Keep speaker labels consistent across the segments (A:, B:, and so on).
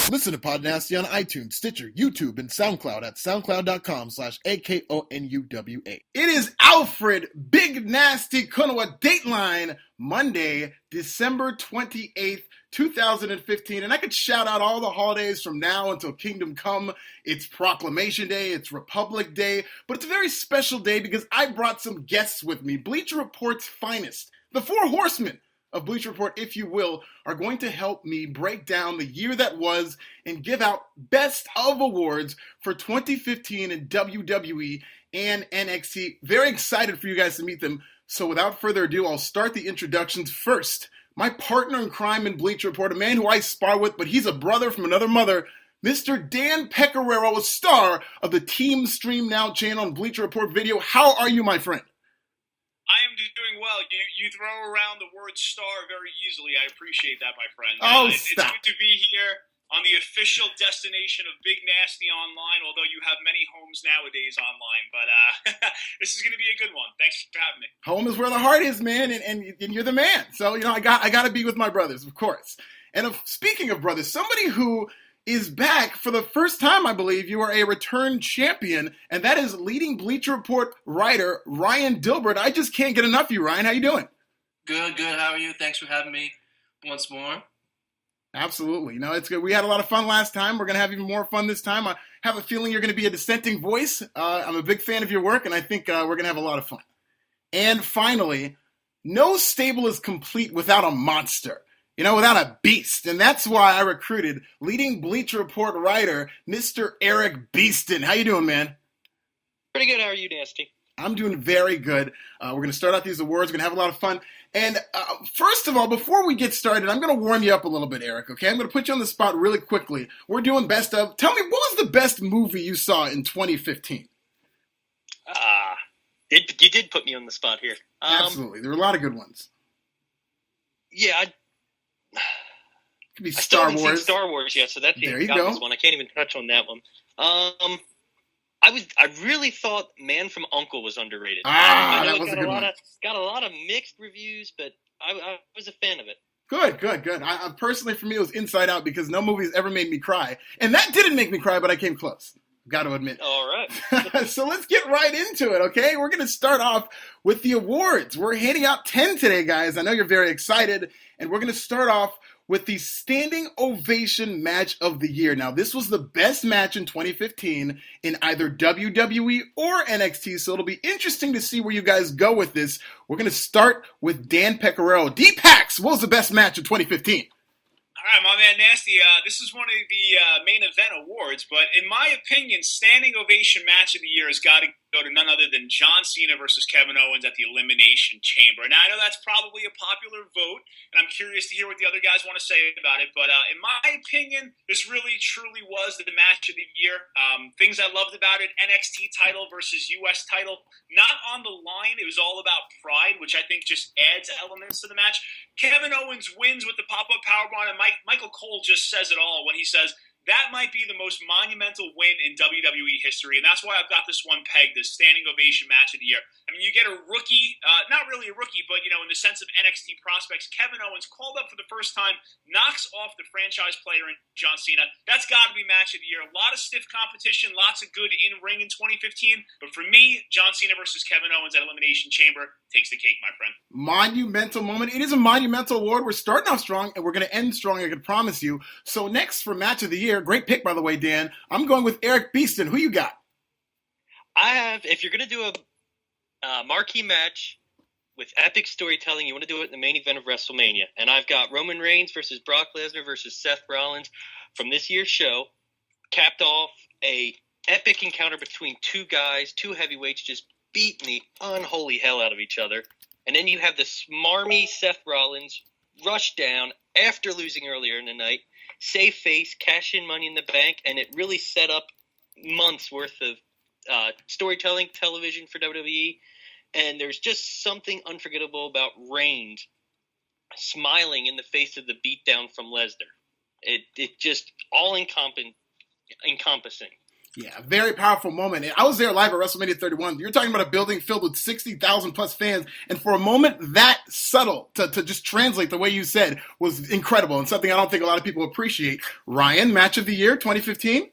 A: Listen to PodNasty on iTunes, Stitcher, YouTube, and SoundCloud at soundcloud.com/AKONUWA. It is Alfred Big Nasty Konuwa Dateline, Monday, December 28th, 2015. And I could shout out all the holidays from now until Kingdom Come. It's Proclamation Day, it's Republic Day, but it's a very special day because I brought some guests with me. Bleacher Report's finest, the Four Horsemen of Bleacher Report, if you will, are going to help me break down the year that was and give out Best of Awards for 2015 in WWE and NXT. Very excited for you guys to meet them. So without further ado, I'll start the introductions first. My partner in crime in Bleacher Report, a man who I spar with, but he's a brother from another mother, Mr. Dan Pecoraro, a star of the Team Stream Now channel on Bleacher Report Video. How are you, my friend?
B: I am doing well. You throw around the word star very easily. I appreciate that, my friend. It's good to be here on the official destination of Big Nasty Online, although you have many homes nowadays online. But this is going to be a good one. Thanks for having me.
A: Home is where the heart is, man, and you're the man. So, I got to be with my brothers, of course. And speaking of brothers, somebody who is back for the first time, I believe. You are a return champion, and that is leading Bleacher Report writer Ryan Dilbert. I just can't get enough of you, Ryan. How you doing?
C: Good. How are you? Thanks for having me once more.
A: Absolutely. It's good. We had a lot of fun last time. We're going to have even more fun this time. I have a feeling you're going to be a dissenting voice. I'm a big fan of your work, and I think we're going to have a lot of fun. And finally, no stable is complete without a monster. Without a beast. And that's why I recruited leading Bleacher Report writer, Mr. Erik Beaston. How you doing, man?
D: Pretty good. How are you, Nasty?
A: I'm doing very good. We're going to start out these awards. We're going to have a lot of fun. And first of all, before we get started, I'm going to warm you up a little bit, Erik, okay? I'm going to put you on the spot really quickly. We're doing best of. Tell me, what was the best movie you saw in 2015?
D: You did put me on the spot here.
A: Absolutely. There were a lot of good ones.
D: Yeah,
A: Could be
D: I still
A: Star
D: haven't
A: Wars.
D: seen Star Wars yet, so that's the
A: There you go.
D: one. I can't even touch on that one. I really thought Man from U.N.C.L.E. was underrated. I know
A: that was a good one.
D: Got a lot of mixed reviews, but I was a fan of it.
A: Good. I personally, for me, it was Inside Out because no movie's ever made me cry. And that didn't make me cry, but I came close. Got to admit.
D: All right.
A: So let's get right into it, okay? We're going to start off with the awards. We're handing out 10 today, guys. I know you're very excited. And we're going to start off with the Standing Ovation Match of the Year. Now, this was the best match in 2015 in either WWE or NXT, so it'll be interesting to see where you guys go with this. We're going to start with Dan Pecoraro. D-Pax, what was the best match in 2015?
B: All right, my man Nasty, this is one of the main event awards, but in my opinion, Standing Ovation Match of the Year has got to go to none other than John Cena versus Kevin Owens at the Elimination Chamber. Now, I know that's probably a popular vote, and I'm curious to hear what the other guys want to say about it, but in my opinion, this really, truly was the match of the year. Things I loved about it, NXT title versus US title, not on the line. It was all about pride, which I think just adds elements to the match. Kevin Owens wins with the pop-up powerbomb, and Michael Cole just says it all when he says, that might be the most monumental win in WWE history, and that's why I've got this one pegged as Standing Ovation Match of the Year. I mean, you get a rookie, not really a rookie, but, in the sense of NXT prospects, Kevin Owens called up for the first time, knocks off the franchise player in John Cena. That's got to be Match of the Year. A lot of stiff competition, lots of good in-ring in 2015, but for me, John Cena versus Kevin Owens at Elimination Chamber takes the cake, my friend.
A: Monumental moment. It is a monumental award. We're starting off strong, and we're going to end strong, I can promise you. So next for Match of the Year, great pick, by the way, Dan. I'm going with Erik Beaston. Who you got?
D: If you're going to do a marquee match with epic storytelling, you want to do it in the main event of WrestleMania. And I've got Roman Reigns versus Brock Lesnar versus Seth Rollins from this year's show, capped off a epic encounter between two guys, two heavyweights, just beating the unholy hell out of each other. And then you have the smarmy Seth Rollins rush down after losing earlier in the night, save face, cash in Money in the Bank, and it really set up months worth of storytelling television for WWE. And there's just something unforgettable about Reigns smiling in the face of the beatdown from Lesnar. It just all encompassing.
A: Yeah, very powerful moment. And I was there live at WrestleMania 31. You're talking about a building filled with 60,000 plus fans. And for a moment, that subtle to just translate the way you said was incredible and something I don't think a lot of people appreciate. Ryan, match of the year, 2015?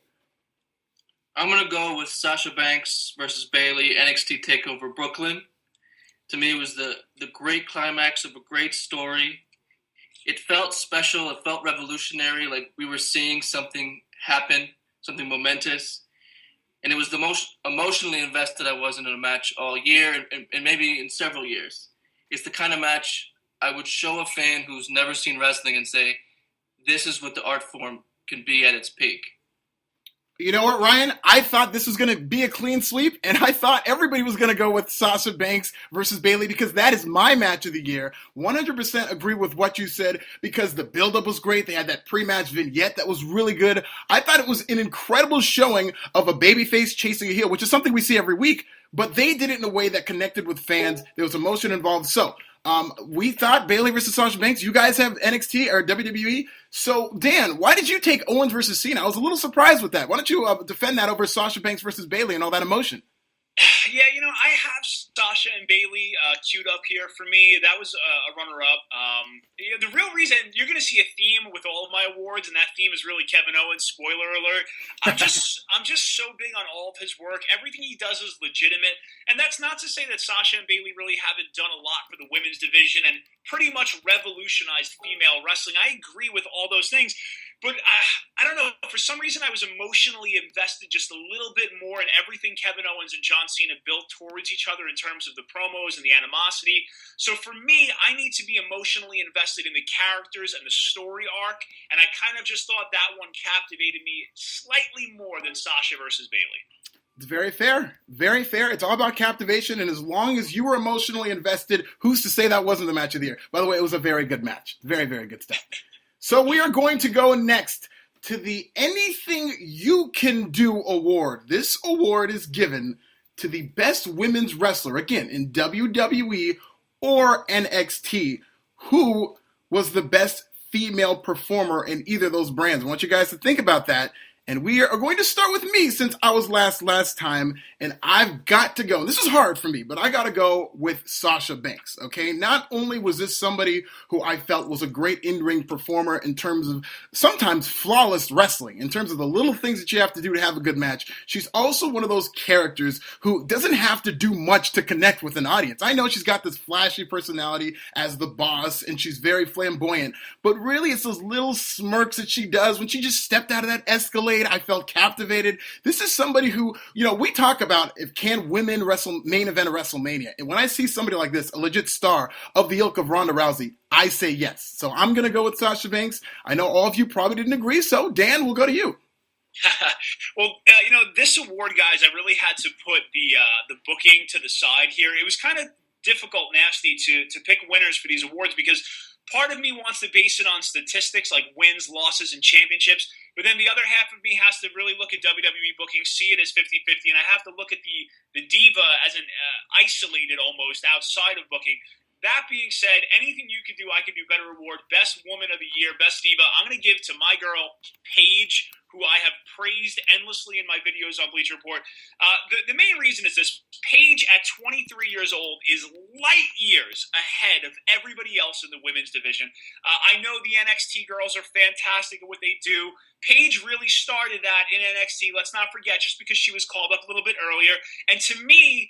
C: I'm going to go with Sasha Banks versus Bayley, NXT TakeOver Brooklyn. To me, it was the great climax of a great story. It felt special. It felt revolutionary, like we were seeing something happen, something momentous. And it was the most emotionally invested I was in a match all year and maybe in several years. It's the kind of match I would show a fan who's never seen wrestling and say, this is what the art form can be at its peak.
A: You know what, Ryan? I thought this was going to be a clean sweep, and I thought everybody was going to go with Sasha Banks versus Bayley because that is my match of the year. 100% agree with what you said because the build-up was great. They had that pre-match vignette that was really good. I thought it was an incredible showing of a babyface chasing a heel, which is something we see every week, but they did it in a way that connected with fans. There was emotion involved. So we thought Bayley versus Sasha Banks. You guys have NXT or WWE. So, Dan, why did you take Owens versus Cena? I was a little surprised with that. Why don't you defend that over Sasha Banks versus Bayley and all that emotion?
B: Yeah, I have Sasha and Bayley queued up here for me. That was a runner-up. The real reason you're going to see a theme with all of my awards, and that theme is really Kevin Owens. Spoiler alert! I'm just so big on all of his work. Everything he does is legitimate, and that's not to say that Sasha and Bayley really haven't done a lot for the women's division and pretty much revolutionized female wrestling. I agree with all those things. But I don't know, for some reason I was emotionally invested just a little bit more in everything Kevin Owens and John Cena built towards each other in terms of the promos and the animosity. So for me, I need to be emotionally invested in the characters and the story arc, and I kind of just thought that one captivated me slightly more than Sasha versus Bayley.
A: It's very fair. Very fair. It's all about captivation, and as long as you were emotionally invested, who's to say that wasn't the match of the year? By the way, it was a very good match. Very, very good stuff. So we are going to go next to the Anything You Can Do award. This award is given to the best women's wrestler, again, in WWE or NXT. Who was the best female performer in either of those brands? I want you guys to think about that. And we are going to start with me since I was last time, and I've got to go. This is hard for me, but I got to go with Sasha Banks, okay? Not only was this somebody who I felt was a great in-ring performer in terms of sometimes flawless wrestling, in terms of the little things that you have to do to have a good match, she's also one of those characters who doesn't have to do much to connect with an audience. I know she's got this flashy personality as the boss, and she's very flamboyant, but really it's those little smirks that she does when she just stepped out of that Escalade. I felt captivated. This is somebody who, we talk about if can women wrestle main event of WrestleMania. And when I see somebody like this, a legit star of the ilk of Ronda Rousey, I say yes. So I'm going to go with Sasha Banks. I know all of you probably didn't agree, so Dan, we'll go to you.
B: Well, this award, guys, I really had to put the booking to the side here. It was kind of difficult, Nasty, to pick winners for these awards because part of me wants to base it on statistics like wins, losses, and championships. But then the other half of me has to really look at WWE booking, see it as 50-50, and I have to look at the diva as an isolated almost outside of booking. That being said, anything you could do, I could do better award. Best woman of the year, best diva. I'm going to give to my girl, Paige, who I have praised endlessly in my videos on Bleacher Report. The main reason is this. Paige, at 23 years old, is light years ahead of everybody else in the women's division. I know the NXT girls are fantastic at what they do. Paige really started that in NXT, let's not forget, just because she was called up a little bit earlier. And to me,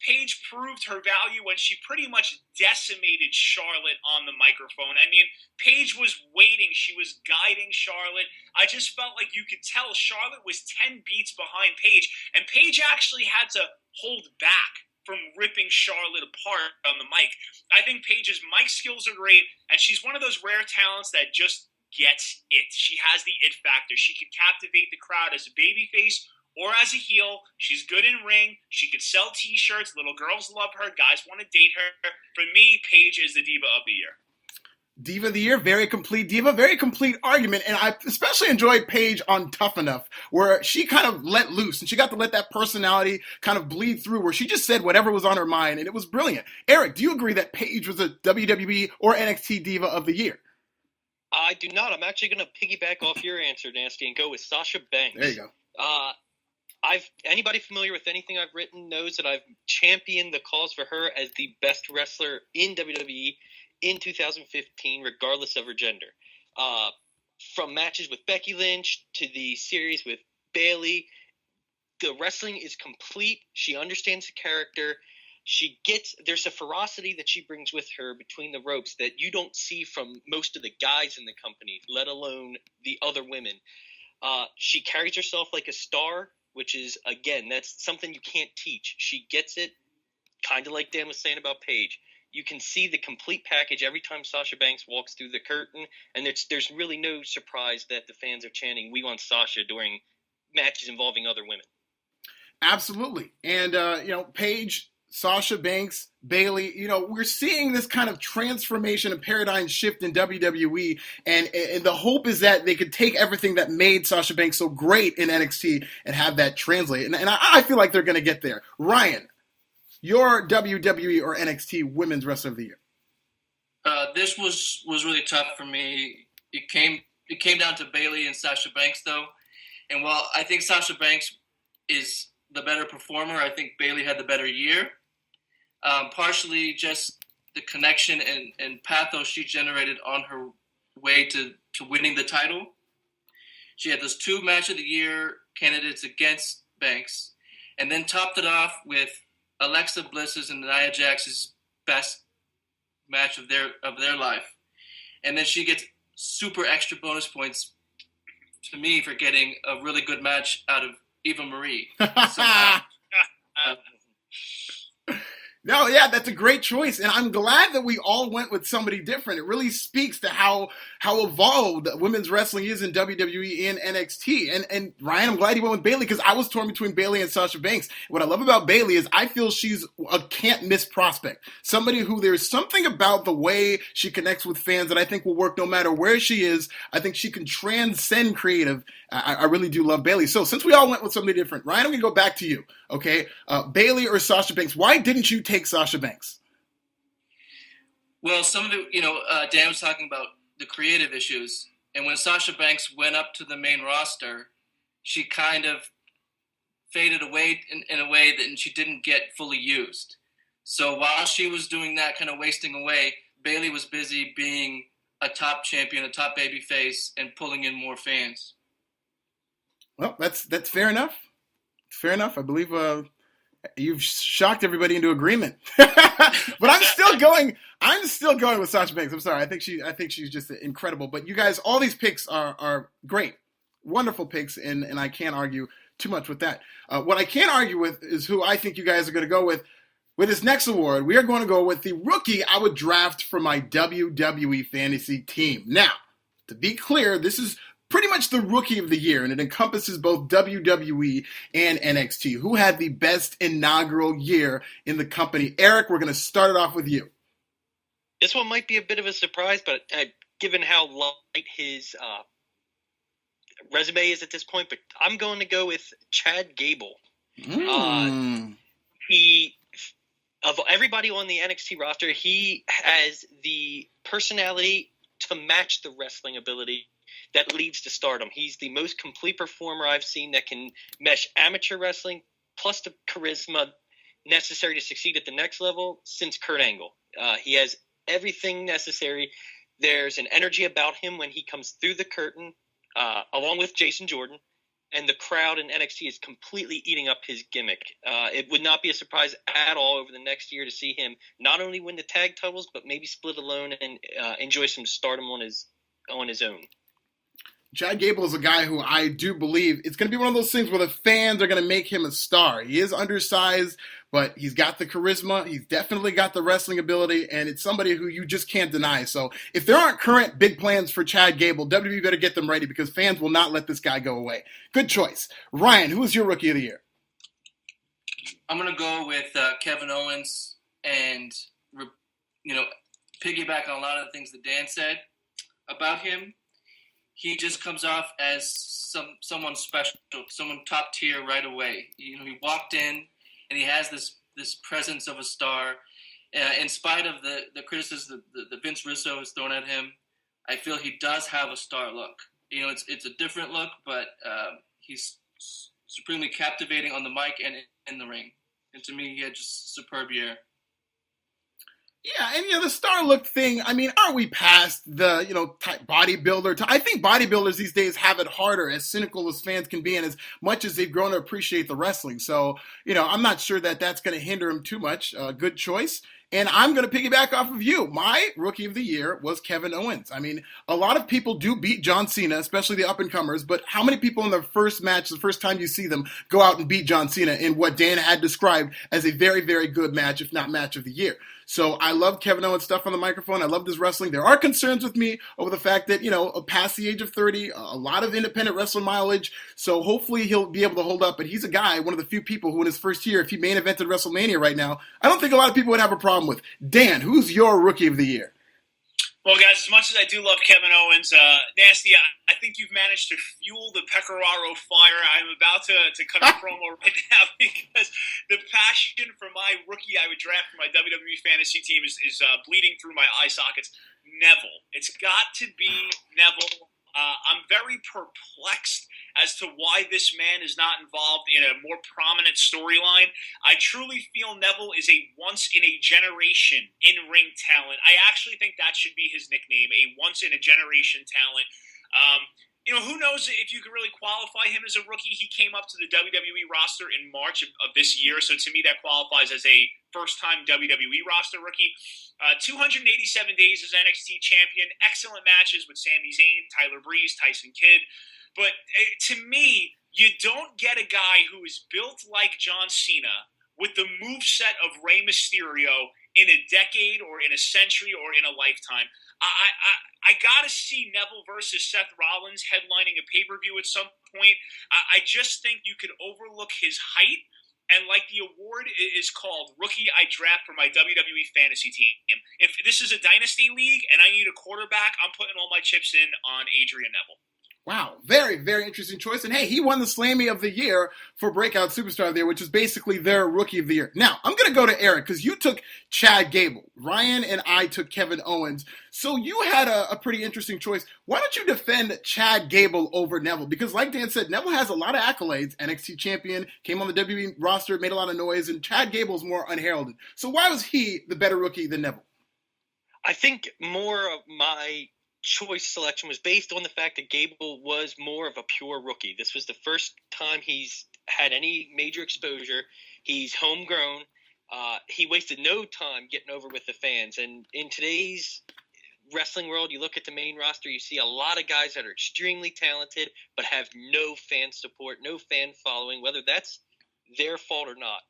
B: Paige proved her value when she pretty much decimated Charlotte on the microphone. I mean, Paige was waiting. She was guiding Charlotte. I just felt like you could tell Charlotte was 10 beats behind Paige, and Paige actually had to hold back from ripping Charlotte apart on the mic. I think Paige's mic skills are great, and she's one of those rare talents that just gets it. She has the it factor. She can captivate the crowd as a babyface or as a heel. She's good in ring. She could sell t-shirts. Little girls love her. Guys want to date her. For me, Paige is the diva of the year.
A: Diva of the year, very complete diva, very complete argument. And I especially enjoyed Paige on Tough Enough, where she kind of let loose and she got to let that personality kind of bleed through, where she just said whatever was on her mind, and it was brilliant. Eric, do you agree that Paige was a WWE or NXT diva of the year?
D: I do not. I'm actually going to piggyback off your answer, Nasty, and go with Sasha Banks.
A: There you go.
D: Anybody familiar with anything I've written knows that I've championed the cause for her as the best wrestler in WWE in 2015, regardless of her gender. From matches with Becky Lynch to the series with Bayley, the wrestling is complete. She understands the character. There's a ferocity that she brings with her between the ropes that you don't see from most of the guys in the company, let alone the other women. She carries herself like a star, which is, again, that's something you can't teach. She gets it, kind of like Dan was saying about Paige. You can see the complete package every time Sasha Banks walks through the curtain, and there's really no surprise that the fans are chanting, "We want Sasha" during matches involving other women.
A: Absolutely. And, Paige, Sasha Banks, Bayley, we're seeing this kind of transformation and paradigm shift in WWE, and the hope is that they could take everything that made Sasha Banks so great in NXT and have that translate. And I feel like they're going to get there. Ryan, your WWE or NXT Women's Wrestler of the Year?
C: This was really tough for me. It came down to Bayley and Sasha Banks, though. And while I think Sasha Banks is the better performer, I think Bayley had the better year. Partially just the connection and pathos she generated on her way to winning the title. She had those 2 match of the year candidates against Banks, and then topped it off with Alexa Bliss's and Nia Jax's best match of their life. And then she gets super extra bonus points to me for getting a really good match out of Eva Marie.
A: No, yeah, that's a great choice, and I'm glad that we all went with somebody different. It really speaks to how evolved women's wrestling is in WWE and NXT. And Ryan, I'm glad you went with Bayley because I was torn between Bayley and Sasha Banks. What I love about Bayley is I feel she's a can't-miss prospect. Somebody who there's something about the way she connects with fans that I think will work no matter where she is. I think she can transcend creative. I really do love Bayley. So since we all went with somebody different, Ryan, I'm going to go back to you, okay? Bayley or Sasha Banks, why didn't you take Sasha Banks?
C: Well, some of it, Dan was talking about the creative issues. And when Sasha Banks went up to the main roster, she kind of faded away in a way that she didn't get fully used. So while she was doing that, kind of wasting away, Bayley was busy being a top champion, a top babyface, and pulling in more fans.
A: Well, that's fair enough. Fair enough. I believe you've shocked everybody into agreement. But I'm still going with Sasha Banks. I'm sorry. I think she's just incredible. But you guys, all these picks are great, wonderful picks, and I can't argue too much with that. What I can argue with is who I think you guys are going to go with. With this next award, we are going to go with the rookie I would draft for my WWE fantasy team. Now, to be clear, this is pretty much the rookie of the year, and it encompasses both WWE and NXT. Who had the best inaugural year in the company? Erik, we're going to start it off with you.
D: This one might be a bit of a surprise, but given how light his resume is at this point, but I'm going to go with Chad Gable. Of everybody on the NXT roster, he has the personality to match the wrestling ability that leads to stardom. He's the most complete performer I've seen that can mesh amateur wrestling plus the charisma necessary to succeed at the next level since Kurt Angle. He has everything necessary. There's an energy about him when he comes through the curtain, along with Jason Jordan, and the crowd in NXT is completely eating up his gimmick. It would not be a surprise at all over the next year to see him not only win the tag titles, but maybe split alone and enjoy some stardom on his own.
A: Chad Gable is a guy who I do believe it's going to be one of those things where the fans are going to make him a star. He is undersized, but he's got the charisma. He's definitely got the wrestling ability, and it's somebody who you just can't deny. So if there aren't current big plans for Chad Gable, WWE better get them ready because fans will not let this guy go away. Good choice. Ryan, who is your rookie of the year?
C: I'm going to go with Kevin Owens and, piggyback on a lot of the things that Dan said about him. He just comes off as someone special, someone top tier right away. He walked in and he has this presence of a star. In spite of the criticism that Vince Russo has thrown at him, I feel he does have a star look. It's a different look, but he's supremely captivating on the mic and in the ring. And to me, he had just superb year.
A: Yeah, and the star look thing, I mean, aren't we past the, bodybuilder? I think bodybuilders these days have it harder, as cynical as fans can be and as much as they've grown to appreciate the wrestling. So, I'm not sure that that's going to hinder him too much. Good choice. And I'm going to piggyback off of you. My Rookie of the Year was Kevin Owens. I mean, a lot of people do beat John Cena, especially the up-and-comers, but how many people in their first match, the first time you see them, go out and beat John Cena in what Dan had described as a very, very good match, if not match of the year? So I love Kevin Owens' stuff on the microphone. I love this wrestling. There are concerns with me over the fact that, past the age of 30, a lot of independent wrestling mileage. So hopefully he'll be able to hold up. But he's a guy, one of the few people who in his first year, if he main evented WrestleMania right now, I don't think a lot of people would have a problem with. Dan, who's your Rookie of the Year?
B: Well, guys, as much as I do love Kevin Owens, Nasty, I think you've managed to fuel the Pecoraro fire. I'm about to cut a promo right now because the passion for my rookie I would draft for my WWE fantasy team is bleeding through my eye sockets. Neville. It's got to be Neville. I'm very perplexed as to why this man is not involved in a more prominent storyline. I truly feel Neville is a once-in-a-generation in-ring talent. I actually think that should be his nickname, a once-in-a-generation talent. Who knows if you could really qualify him as a rookie. He came up to the WWE roster in March of this year, so to me that qualifies as a first-time WWE roster rookie. 287 days as NXT champion, excellent matches with Sami Zayn, Tyler Breeze, Tyson Kidd. But to me, you don't get a guy who is built like John Cena with the moveset of Rey Mysterio in a decade or in a century or in a lifetime. I got to see Neville versus Seth Rollins headlining a pay-per-view at some point. I just think you could overlook his height. And like the award is called Rookie I Draft for my WWE fantasy team. If this is a dynasty league and I need a quarterback, I'm putting all my chips in on Adrian Neville.
A: Wow, very, very interesting choice. And hey, he won the Slammy of the Year for Breakout Superstar of the Year, which is basically their Rookie of the Year. Now, I'm going to go to Erik because you took Chad Gable. Ryan and I took Kevin Owens. So you had a pretty interesting choice. Why don't you defend Chad Gable over Neville? Because like Dan said, Neville has a lot of accolades. NXT champion, came on the WWE roster, made a lot of noise, and Chad Gable's more unheralded. So why was he the better rookie than Neville?
D: I think more of my choice selection was based on the fact that Gable was more of a pure rookie. This was the first time he's had any major exposure. He's homegrown. He wasted no time getting over with the fans. And in today's wrestling world, you look at the main roster, you see a lot of guys that are extremely talented but have no fan support, no fan following, whether that's their fault or not.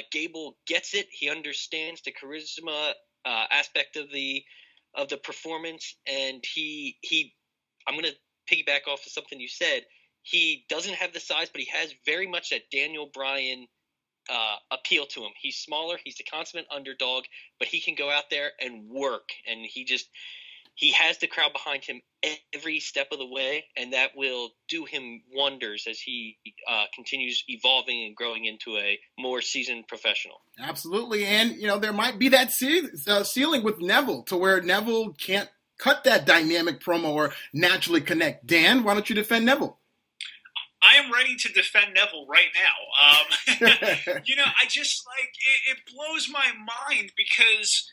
D: Gable gets it. He understands the charisma aspect of the performance, and he I'm going to piggyback off of something you said. He doesn't have the size, but he has very much that Daniel Bryan appeal to him. He's smaller, he's the consummate underdog, but he can go out there and work, and he has the crowd behind him every step of the way, and that will do him wonders as he continues evolving and growing into a more seasoned professional.
A: Absolutely, and there might be that ceiling with Neville to where Neville can't cut that dynamic promo or naturally connect. Dan, why don't you defend Neville?
B: I am ready to defend Neville right now. I just it blows my mind because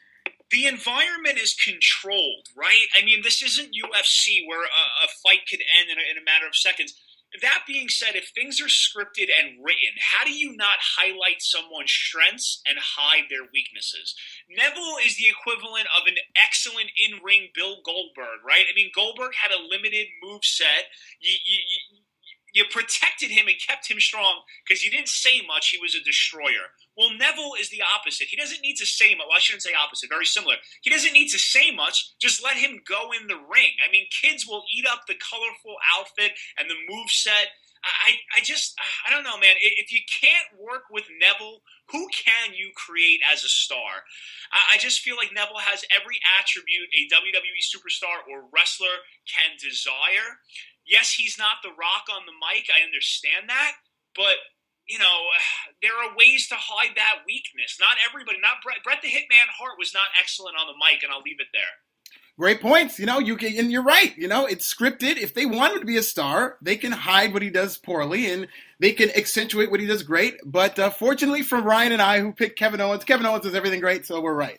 B: the environment is controlled, right? I mean, this isn't UFC where a fight could end in a matter of seconds. That being said, if things are scripted and written, how do you not highlight someone's strengths and hide their weaknesses? Neville is the equivalent of an excellent in-ring Bill Goldberg, right? I mean, Goldberg had a limited move set. You protected him and kept him strong because you didn't say much. He was a destroyer. Well, Neville is the opposite. He doesn't need to say much. Well, I shouldn't say opposite. Very similar. He doesn't need to say much. Just let him go in the ring. I mean, kids will eat up the colorful outfit and the moveset. I don't know, man. If you can't work with Neville, who can you create as a star? I just feel like Neville has every attribute a WWE superstar or wrestler can desire. Yes, he's not the Rock on the mic. I understand that. But, there are ways to hide that weakness. Not everybody. Not Bret the Hitman Hart was not excellent on the mic, and I'll leave it there.
A: Great points. You can, and you're right. It's scripted. If they want him to be a star, they can hide what he does poorly and they can accentuate what he does great. But fortunately for Ryan and I, who picked Kevin Owens does everything great, so we're right.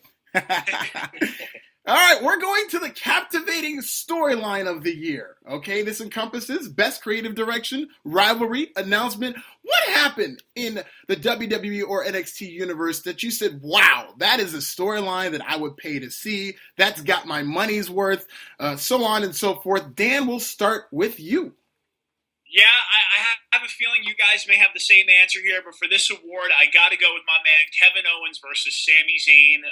A: All right, we're going to the captivating storyline of the year. Okay, this encompasses best creative direction, rivalry, announcement. What happened in the WWE or NXT universe that you said, wow, that is a storyline that I would pay to see. That's got my money's worth, so on and so forth. Dan, we'll start with you.
B: Yeah, I have a feeling you guys may have the same answer here, but for this award, I got to go with my man Kevin Owens versus Sami Zayn.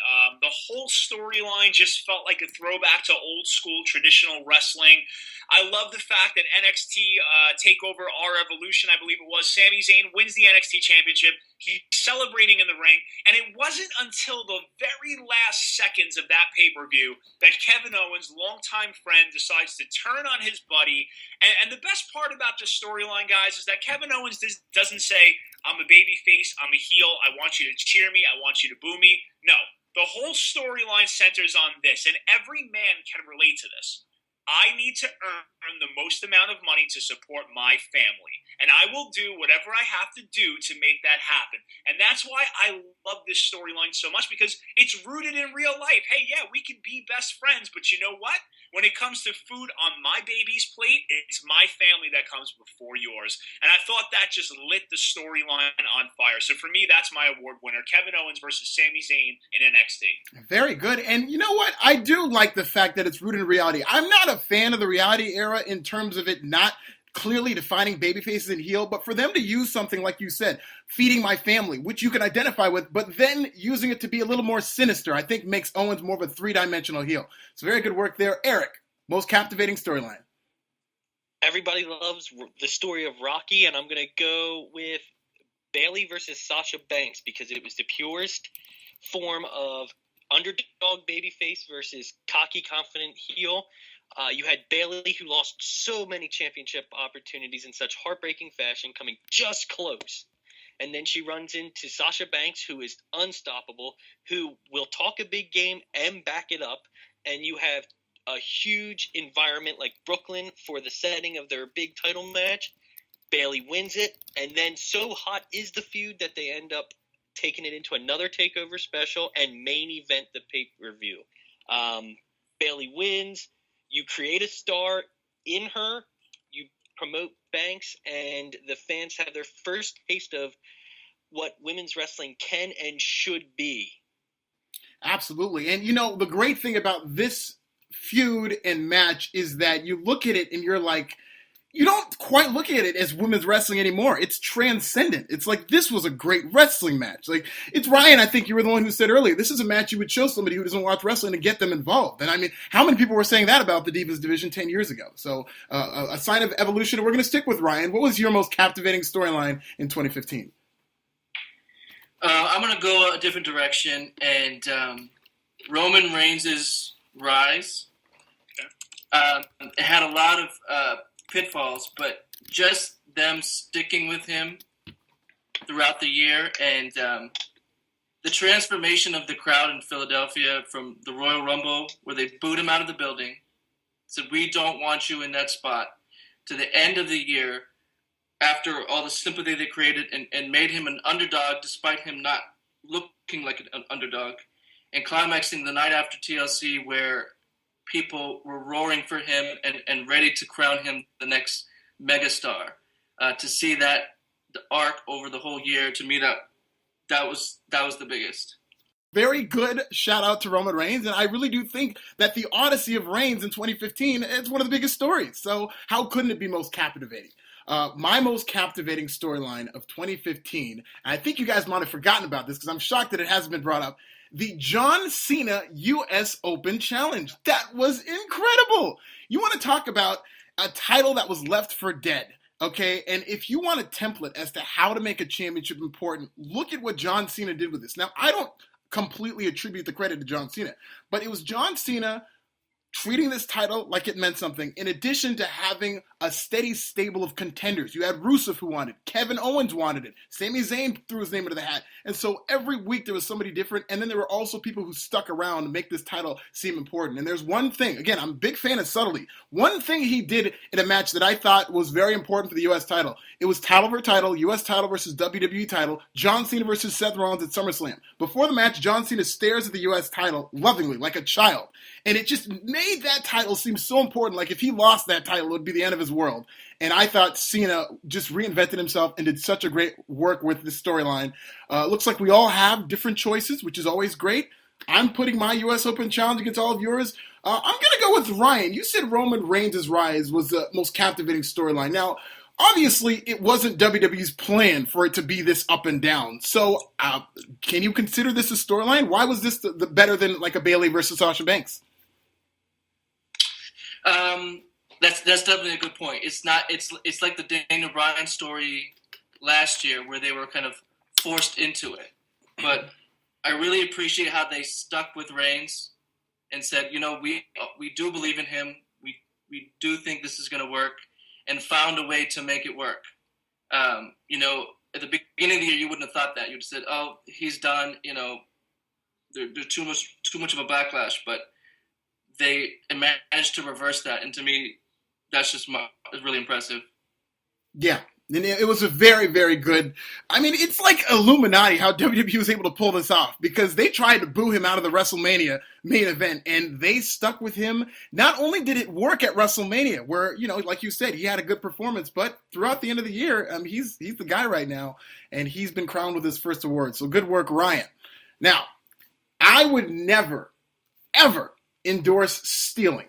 B: The whole storyline just felt like a throwback to old school traditional wrestling. I love the fact that NXT TakeOver Our Evolution, I believe it was, Sami Zayn wins the NXT Championship. He's celebrating in the ring, and it wasn't until the very last seconds of that pay-per-view that Kevin Owens, longtime friend, decides to turn on his buddy. And the best part about this storyline, guys, is that Kevin Owens doesn't say, I'm a babyface, I'm a heel, I want you to cheer me, I want you to boo me. No, the whole storyline centers on this, and every man can relate to this. I need to earn the most amount of money to support my family, and I will do whatever I have to do to make that happen. And that's why I love this storyline so much, because it's rooted in real life. Hey, yeah, we can be best friends, but you know what? When it comes to food on my baby's plate, it's my family that comes before yours. And I thought that just lit the storyline on fire. So for me, that's my award winner, Kevin Owens versus Sami Zayn in NXT.
A: Very good. And you know what? I do like the fact that it's rooted in reality. I'm not a fan of the reality era in terms of it not clearly defining babyfaces and heel, but for them to use something like you said, feeding my family, which you can identify with, but then using it to be a little more sinister, I think makes Owens more of a three-dimensional heel. So very good work there. Erik, most captivating storyline.
D: Everybody loves the story of Rocky, and I'm going to go with Bayley versus Sasha Banks because it was the purest form of underdog babyface versus cocky, confident heel. You had Bayley, who lost so many championship opportunities in such heartbreaking fashion, coming just close. And then she runs into Sasha Banks, who is unstoppable, who will talk a big game and back it up. And you have a huge environment like Brooklyn for the setting of their big title match. Bayley wins it. And then so hot is the feud that they end up taking it into another TakeOver special and main event the pay-per-view. Bayley wins. You create a star in her, you promote Banks, and the fans have their first taste of what women's wrestling can and should be.
A: Absolutely. And, the great thing about this feud and match is that you look at it and you're like, you don't quite look at it as women's wrestling anymore. It's transcendent. It's like, this was a great wrestling match. Like, it's Ryan, I think you were the one who said earlier, this is a match you would show somebody who doesn't watch wrestling to get them involved. And I mean, how many people were saying that about the Divas division 10 years ago? So a sign of evolution. And we're going to stick with Ryan. What was your most captivating storyline in 2015?
C: I'm going to go a different direction. And Roman Reigns' rise. It had a lot of pitfalls, but just them sticking with him throughout the year and the transformation of the crowd in Philadelphia from the Royal Rumble, where they booed him out of the building, said, we don't want you in that spot, to the end of the year, after all the sympathy they created and made him an underdog despite him not looking like an underdog, and climaxing the night after TLC where people were roaring for him and ready to crown him the next megastar. To see that the arc over the whole year, to me, that was the biggest.
A: Very good shout out to Roman Reigns, and I really do think that the Odyssey of Reigns in 2015 is one of the biggest stories. So how couldn't it be most captivating? My most captivating storyline of 2015, and I think you guys might have forgotten about this because I'm shocked that it hasn't been brought up, the John Cena U.S. Open Challenge. That was incredible. You want to talk about a title that was left for dead, okay? And if you want a template as to how to make a championship important, look at what John Cena did with this. Now, I don't completely attribute the credit to John Cena, but it was John Cena treating this title like it meant something, in addition to having a steady stable of contenders. You had Rusev who wanted it. Kevin Owens wanted it. Sami Zayn threw his name into the hat. And so every week there was somebody different, and then there were also people who stuck around to make this title seem important. And there's one thing, again, I'm a big fan of subtlety. One thing he did in a match that I thought was very important for the U.S. title. It was title for title, U.S. title versus WWE title, John Cena versus Seth Rollins at SummerSlam. Before the match, John Cena stares at the U.S. title lovingly, like a child. And it just made that title seem so important. Like if he lost that title, it would be the end of his world. And I thought Cena just reinvented himself and did such a great work with this storyline. Looks like we all have different choices, which is always great. I'm putting my U.S. Open challenge against all of yours. I'm going to go with Ryan. You said Roman Reigns' rise was the most captivating storyline. Now, obviously, it wasn't WWE's plan for it to be this up and down. So, can you consider this a storyline? Why was this the better than like a Bayley versus Sasha Banks?
C: That's definitely a good point. It's not. It's like the Daniel Bryan story last year, where they were kind of forced into it. But I really appreciate how they stuck with Reigns and said, we do believe in him. We do think this is going to work, and found a way to make it work. At the beginning of the year, you wouldn't have thought that. You'd have said, "Oh, he's done." There's too much of a backlash, but they managed to reverse that, and to me, that's just really impressive.
A: Yeah, and it was a very, very good. I mean, it's like Illuminati how WWE was able to pull this off, because they tried to boo him out of the WrestleMania main event, and they stuck with him. Not only did it work at WrestleMania, where, like you said, he had a good performance, but throughout the end of the year, he's the guy right now, and he's been crowned with his first award. So good work, Ryan. Now, I would never, ever endorse stealing.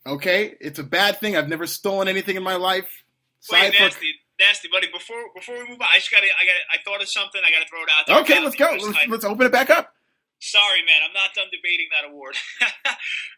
A: Okay? It's a bad thing. I've never stolen anything in my life.
B: Wait, nasty, buddy. Before we move on, I thought of something. I got to throw it out there.
A: Okay, let's go. Let's open it back up.
B: Sorry, man. I'm not done debating that award.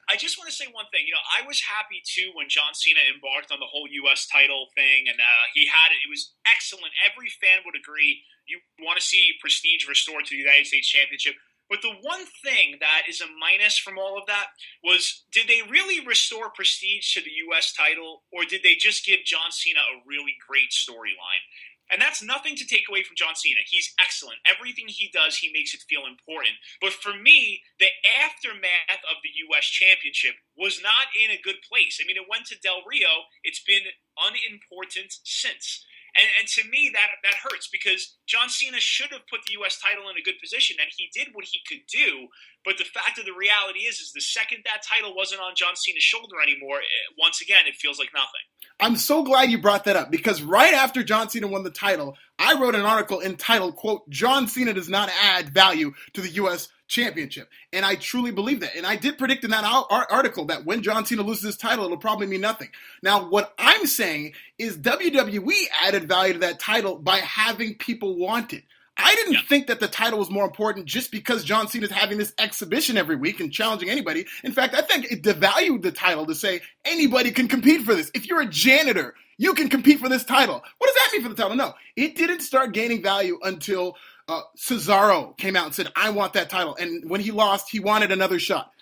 B: I just want to say one thing. I was happy, too, when John Cena embarked on the whole U.S. title thing, and he had it. It was excellent. Every fan would agree. You want to see prestige restored to the United States Championship. But the one thing that is a minus from all of that was, did they really restore prestige to the U.S. title, or did they just give John Cena a really great storyline? And that's nothing to take away from John Cena. He's excellent. Everything he does, he makes it feel important. But for me, the aftermath of the U.S. Championship was not in a good place. I mean, it went to Del Rio. It's been unimportant since. And to me, that hurts, because John Cena should have put the U.S. title in a good position, and he did what he could do. But the fact of the reality is the second that title wasn't on John Cena's shoulder anymore, once again, it feels like nothing. I'm
A: so glad you brought that up, because right after John Cena won the title, I wrote an article entitled, quote, "John Cena does not add value to the U.S. Championship." And I truly believe that. And I did predict in that article that when John Cena loses his title, it'll probably mean nothing. Now, what I'm saying is WWE added value to that title by having people want it. I didn't think that the title was more important just because John Cena is having this exhibition every week and challenging anybody. In fact, I think it devalued the title to say anybody can compete for this. If you're a janitor, you can compete for this title. What does that mean for the title? No, it didn't start gaining value until Cesaro came out and said, "I want that title." And when he lost, he wanted another shot.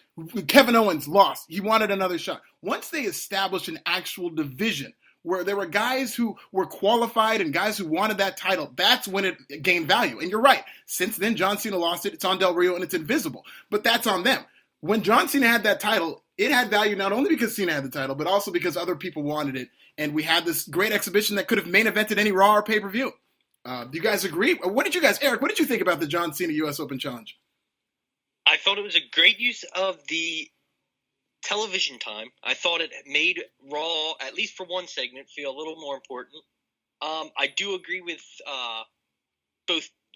A: Kevin Owens lost. He wanted another shot. Once they established an actual division where there were guys who were qualified and guys who wanted that title, that's when it gained value. And you're right. Since then, John Cena lost it. It's on Del Rio and it's invisible. But that's on them. When John Cena had that title, it had value not only because Cena had the title, but also because other people wanted it. And we had this great exhibition that could have main evented any Raw or pay-per-view. Do you guys agree? Eric, what did you think about the John Cena U.S. Open Challenge?
D: I thought it was a great use of the television time. I thought it made Raw, at least for one segment, feel a little more important. I do agree with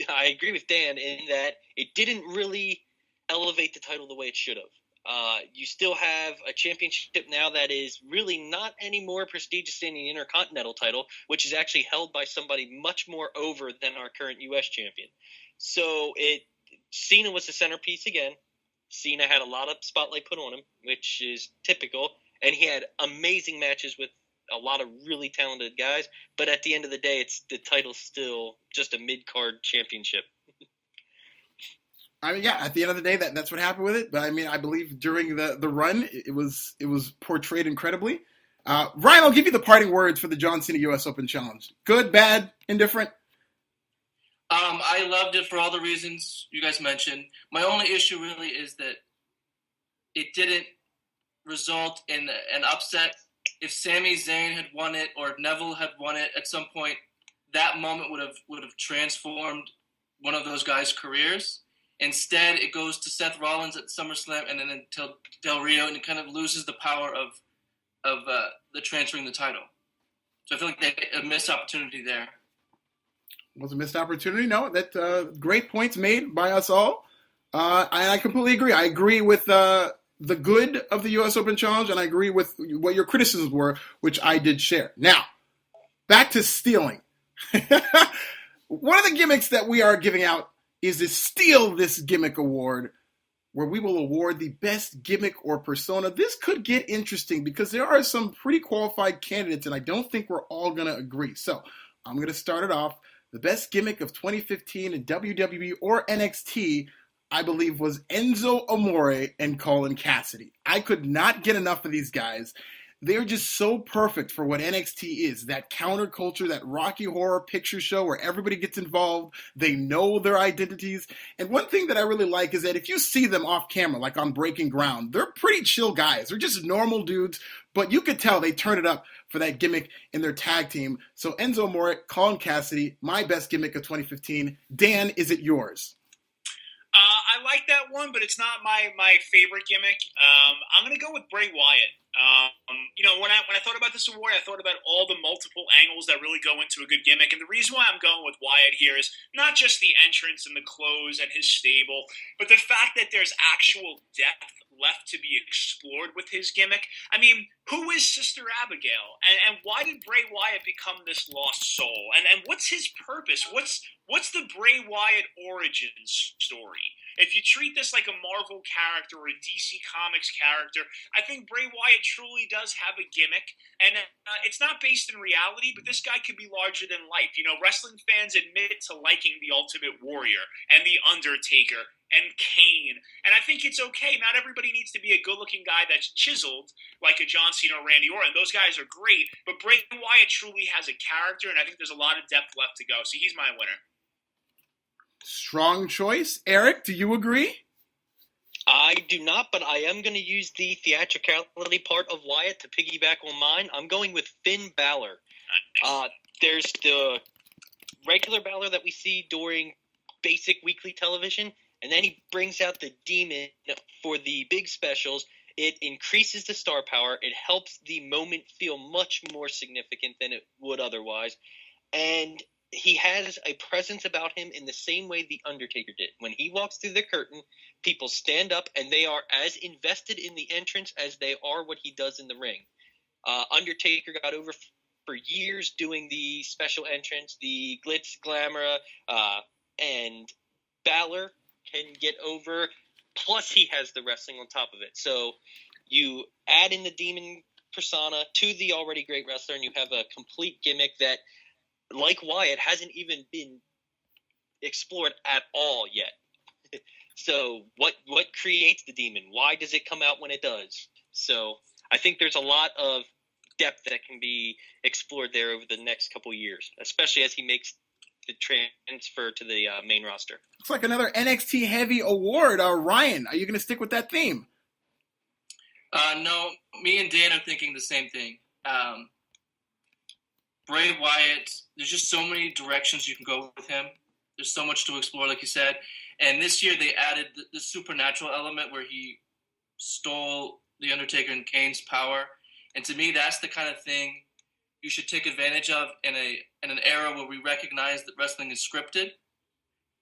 D: I agree with Dan in that it didn't really elevate the title the way it should have. You still have a championship now that is really not any more prestigious than the Intercontinental title, which is actually held by somebody much more over than our current U.S. champion. So Cena was the centerpiece again. Cena had a lot of spotlight put on him, which is typical, and he had amazing matches with a lot of really talented guys. But at the end of the day, the title's still just a mid-card championship.
A: I mean, yeah, at the end of the day, that's what happened with it. But I mean, I believe during the run, it was portrayed incredibly. Ryan, I'll give you the parting words for the John Cena U.S. Open Challenge. Good, bad, indifferent?
C: I loved it for all the reasons you guys mentioned. My only issue really is that it didn't result in an upset. If Sami Zayn had won it or Neville had won it at some point, that moment would have transformed one of those guys' careers. Instead, it goes to Seth Rollins at SummerSlam and then until Del Rio, and it kind of loses the power of the transferring the title. So I feel like they a missed opportunity there.
A: Was a missed opportunity? No, that great points made by us all. And I completely agree. I agree with the good of the U.S. Open Challenge, and I agree with what your criticisms were, which I did share. Now, back to stealing. One of the gimmicks that we are giving out is the Steal This Gimmick Award, where we will award the best gimmick or persona. This could get interesting because there are some pretty qualified candidates, and I don't think we're all going to agree. So I'm going to start it off. The best gimmick of 2015 in WWE or NXT, I believe, was Enzo Amore and Colin Cassidy. I could not get enough of these guys. They're just so perfect for what NXT is, that counterculture, that Rocky Horror Picture Show where everybody gets involved, they know their identities. And one thing that I really like is that if you see them off camera, like on Breaking Ground, they're pretty chill guys. They're just normal dudes, but you could tell they turn it up for that gimmick in their tag team. So Enzo Amore, Colin Cassidy, my best gimmick of 2015. Dan, is it yours?
B: I like that one, but it's not my favorite gimmick. I'm going to go with Bray Wyatt. When I thought about this award, I thought about all the multiple angles that really go into a good gimmick. And the reason why I'm going with Wyatt here is not just the entrance and the clothes and his stable, but the fact that there's actual depth left to be explored with his gimmick. I mean, who is Sister Abigail? And why did Bray Wyatt become this lost soul? And what's his purpose? What's the Bray Wyatt origins story? If you treat this like a Marvel character or a DC Comics character, I think Bray Wyatt truly does have a gimmick. And it's not based in reality, but this guy could be larger than life. You know, wrestling fans admit to liking the Ultimate Warrior and the Undertaker and Kane. And I think it's okay. Not everybody needs to be a good-looking guy that's chiseled like a John Cena or Randy Orton. Those guys are great, but Bray Wyatt truly has a character, and I think there's a lot of depth left to go. So he's my winner.
A: Strong choice. Erik, do you agree?
D: I do not, but I am going to use the theatricality part of Wyatt to piggyback on mine. I'm going with Finn Balor. There's the regular Balor that we see during basic weekly television, and then he brings out the demon for the big specials. It increases the star power. It helps the moment feel much more significant than it would otherwise. And he has a presence about him in the same way The Undertaker did. When he walks through the curtain, people stand up and they are as invested in the entrance as they are what he does in the ring. Undertaker got over for years doing the special entrance, the glitz, glamour, and Balor can get over. Plus, he has the wrestling on top of it. So you add in the demon persona to the already great wrestler, and you have a complete gimmick that, like Wyatt, hasn't even been explored at all yet. So what creates the demon? Why does it come out when it does? So I think there's a lot of depth that can be explored there over the next couple of years, especially as he makes the transfer to the main roster.
A: Looks like another NXT heavy award. Ryan, are you going to stick with that theme?
C: No, me and Dan are thinking the same thing. Bray Wyatt, there's just so many directions you can go with him. There's so much to explore, like you said. And this year they added the supernatural element where he stole The Undertaker and Kane's power. And to me, that's the kind of thing you should take advantage of in an era where we recognize that wrestling is scripted.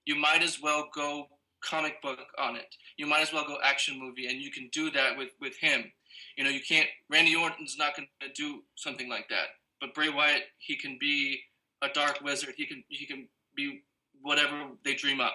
C: You might as well go comic book on it. You might as well go action movie, and you can do that with him. You know, you can't. Randy Orton's not going to do something like that. But Bray Wyatt, he can be a dark wizard. He can be whatever they dream up.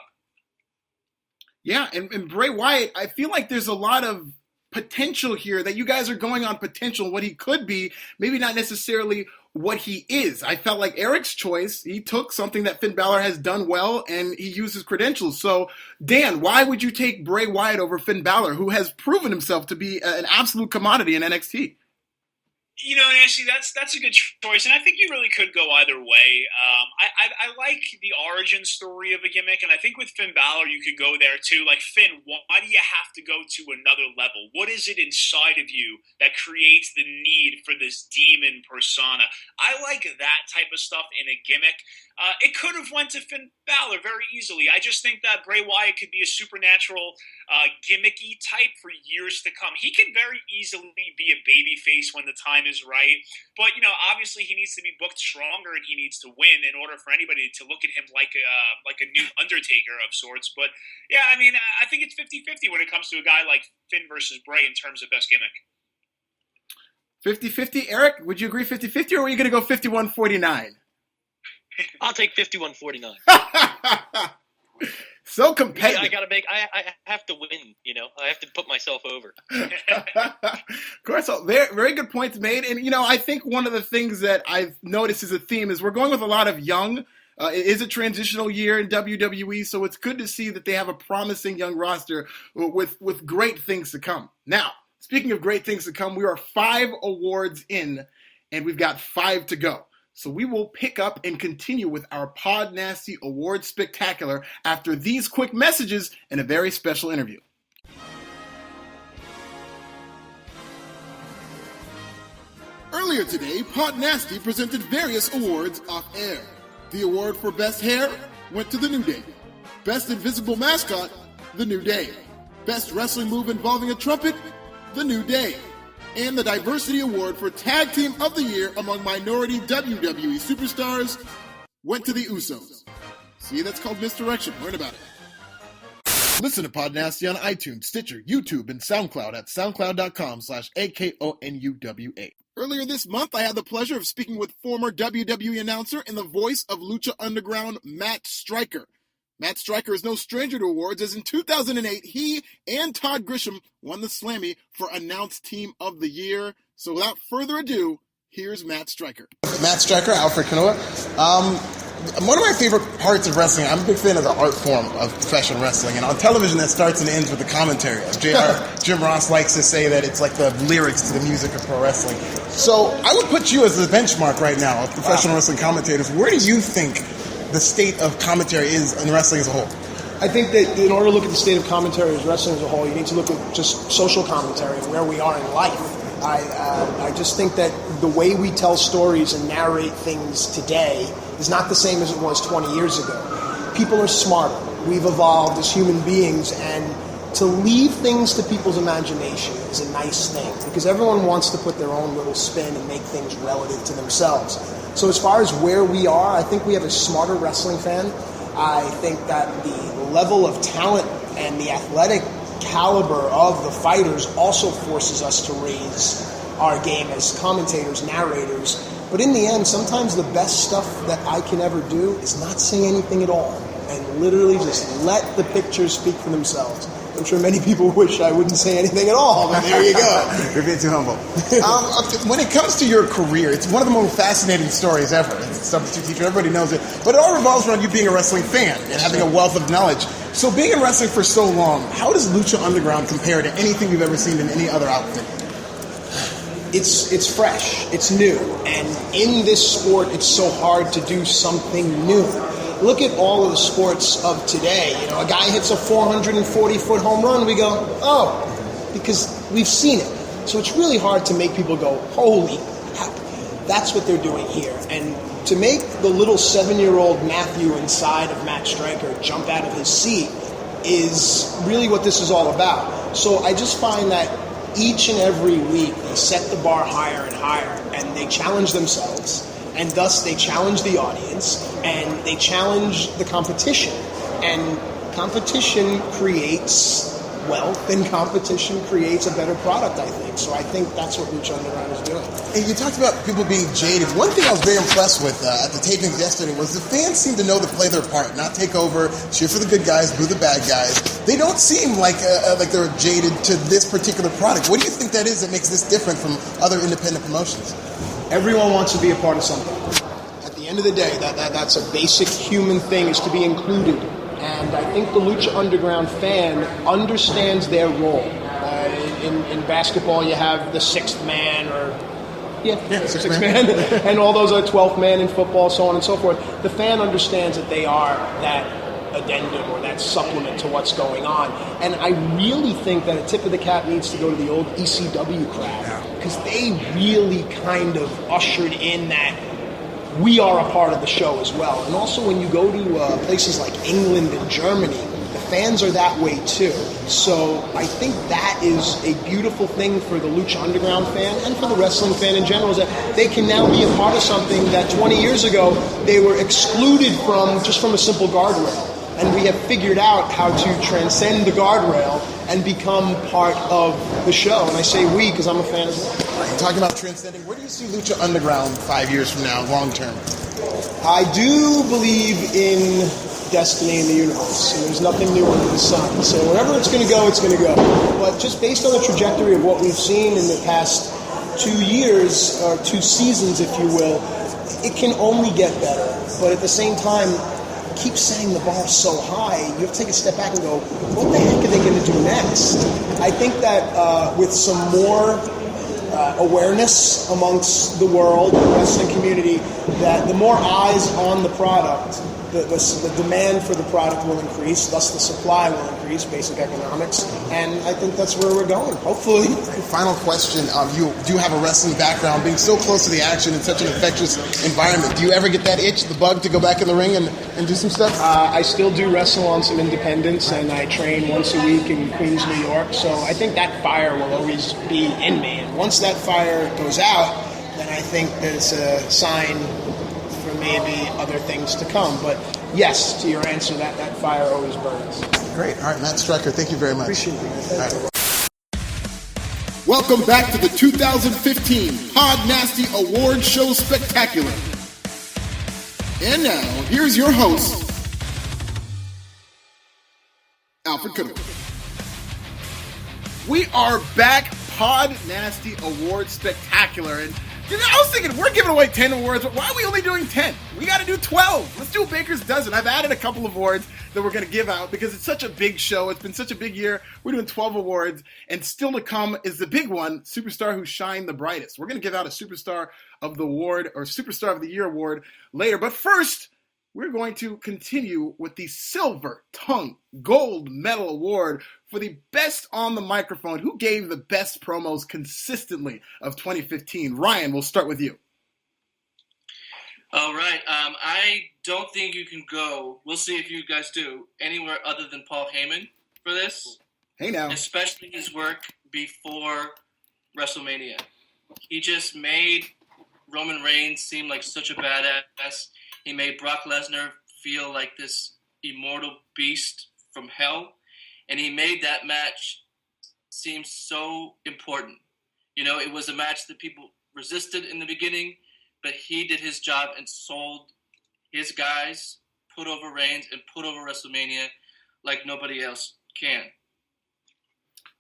A: Yeah, and Bray Wyatt, I feel like there's a lot of potential here, that you guys are going on potential, what he could be, maybe not necessarily what he is. I felt like Erik's choice, he took something that Finn Balor has done well and he used his credentials. So, Dan, why would you take Bray Wyatt over Finn Balor, who has proven himself to be an absolute commodity in NXT?
B: You know, Nancy, that's a good choice, and I think you really could go either way. I like the origin story of a gimmick, and I think with Finn Balor, you could go there too. Like, Finn, why do you have to go to another level? What is it inside of you that creates the need for this demon persona? I like that type of stuff in a gimmick. It could have went to Finn Balor very easily. I just think that Bray Wyatt could be a supernatural, gimmicky type for years to come. He could very easily be a babyface when the time is right. But, you know, obviously he needs to be booked stronger and he needs to win in order for anybody to look at him like a new Undertaker of sorts. But, yeah, I mean, I think it's 50-50 when it comes to a guy like Finn versus Bray in terms of best gimmick.
A: 50-50? Erik, would you agree 50-50, or were you going to go 51-49?
D: I'll take 51-49.
A: So competitive.
D: I have to win, you know. I have to put myself over.
A: Of course, so very, very good points made. And, you know, I think one of the things that I've noticed as a theme is we're going with a lot of young. It is a transitional year in WWE, so it's good to see that they have a promising young roster with great things to come. Now, speaking of great things to come, we are 5 awards in, and we've got 5 to go. So we will pick up and continue with our PodNasty Awards Spectacular after these quick messages and a very special interview. Earlier today, PodNasty presented various awards off air. The award for Best Hair went to The New Day. Best Invisible Mascot, The New Day. Best Wrestling Move Involving a Trumpet, The New Day. And the Diversity Award for Tag Team of the Year among minority WWE superstars went to the Usos. See, that's called misdirection. Learn about it. Listen to PodNasty on iTunes, Stitcher, YouTube, and SoundCloud at soundcloud.com/AKONUWA. Earlier this month, I had the pleasure of speaking with former WWE announcer and the voice of Lucha Underground, Matt Striker. Matt Striker is no stranger to awards, as in 2008, he and Todd Grisham won the Slammy for Announced Team of the Year. So without further ado, here's Matt Striker.
E: Matt Striker, Alfred Konuwa. One of my favorite parts of wrestling, I'm a big fan of the art form of professional wrestling, and on television that starts and ends with the commentary. Jim Ross likes to say that it's like the lyrics to the music of pro wrestling. So I would put you as the benchmark right now of professional wrestling commentators. Where do you think the state of commentary is in wrestling as a whole?
F: I think that in order to look at the state of commentary as wrestling as a whole, you need to look at just social commentary and where we are in life. I just think that the way we tell stories and narrate things today is not the same as it was 20 years ago. People are smarter. We've evolved as human beings, and to leave things to people's imagination is a nice thing, because everyone wants to put their own little spin and make things relative to themselves. So as far as where we are, I think we have a smarter wrestling fan. I think that the level of talent and the athletic caliber of the fighters also forces us to raise our game as commentators, narrators. But in the end, sometimes the best stuff that I can ever do is not say anything at all and literally just let the pictures speak for themselves. I'm sure many people wish I wouldn't say anything at all, but there you go.
E: You're being too humble. When it comes to your career, it's one of the most fascinating stories ever. It's a substitute teacher, everybody knows it. But it all revolves around you being a wrestling fan and having a wealth of knowledge. So being in wrestling for so long, how does Lucha Underground compare to anything you've ever seen in any other outfit?
F: It's fresh, it's new, and in this sport, it's so hard to do something new. Look at all of the sports of today. You know, a guy hits a 440-foot home run, we go, oh, because we've seen it. So it's really hard to make people go, holy crap. That's what they're doing here. And to make the little 7-year-old Matthew inside of Matt Striker jump out of his seat is really what this is all about. So I just find that each and every week they set the bar higher and higher, and they challenge themselves, and thus they challenge the audience, and they challenge the competition. And competition creates wealth and competition creates a better product, I think. So I think that's what Lucha Underground is doing.
E: And you talked about people being jaded. One thing I was very impressed with at the tapings yesterday was the fans seem to know to play their part, not take over, cheer for the good guys, boo the bad guys. They don't seem like they're jaded to this particular product. What do you think that is that makes this different from other independent promotions?
F: Everyone wants to be a part of something. At the end of the day, that's a basic human thing, is to be included. And I think the Lucha Underground fan understands their role. In basketball, you have the sixth man, sixth man, and all those are 12th man in football, so on and so forth. The fan understands that they are that addendum or that supplement to what's going on. And I really think that a tip of the cap needs to go to the old ECW crowd, because they really kind of ushered in that we are a part of the show as well. And also when you go to places like England and Germany, the fans are that way too. So I think that is a beautiful thing for the Lucha Underground fan and for the wrestling fan in general, is that they can now be a part of something that 20 years ago they were excluded from, just from a simple guardrail. And we have figured out how to transcend the guardrail and become part of the show. And I say we because I'm a fan as well.
E: Right, talking about transcending, where do you see Lucha Underground 5 years from now, long term?
F: I do believe in destiny in the universe, and there's nothing new under the sun. So wherever it's going to go, it's going to go. But just based on the trajectory of what we've seen in the past 2 years, or 2 seasons, if you will, it can only get better. But at the same time, keep setting the bar so high, you have to take a step back and go, what the heck are they going to do next? I think that with some more awareness amongst the world, the wrestling community, that the more eyes on the product, the demand for the product will increase, thus the supply will increase, basic economics, and I think that's where we're going, hopefully.
E: Final question, you do have a wrestling background, being so close to the action in such an infectious environment, do you ever get that itch, the bug, to go back in the ring and do some stuff?
F: I still do wrestle on some independents, and I train once a week in Queens, New York, so I think that fire will always be in me, and once that fire goes out, then I think that it's a sign for maybe other things to come. But yes, to your answer, that fire always burns.
E: Great. All right, Matt Stryker, thank you very much.
F: Appreciate it.
E: Thank you.
A: Welcome back to the 2015 PodNasty Award Show Spectacular. And now, here's your host, Alfred Konuwa. We are back, PodNasty Award Spectacular, and I was thinking, we're giving away 10 awards, but why are we only doing 10? We got to do 12. Let's do a Baker's Dozen. I've added a couple of awards that we're going to give out because it's such a big show. It's been such a big year. We're doing 12 awards, and still to come is the big one, Superstar Who Shined the Brightest. We're going to give out a Superstar of the Award or Superstar of the Year award later. But first, we're going to continue with the Silver Tongue Gold Medal Award for the best on the microphone. Who gave the best promos consistently of 2015? Ryan, we'll start with you.
C: All right. I don't think you can go, we'll see if you guys do, anywhere other than Paul Heyman for this.
A: Hey now.
C: Especially his work before WrestleMania. He just made Roman Reigns seem like such a badass. He made Brock Lesnar feel like this immortal beast from hell. And he made that match seem so important. You know, it was a match that people resisted in the beginning, but he did his job and sold his guys, put over Reigns, and put over WrestleMania like nobody else can.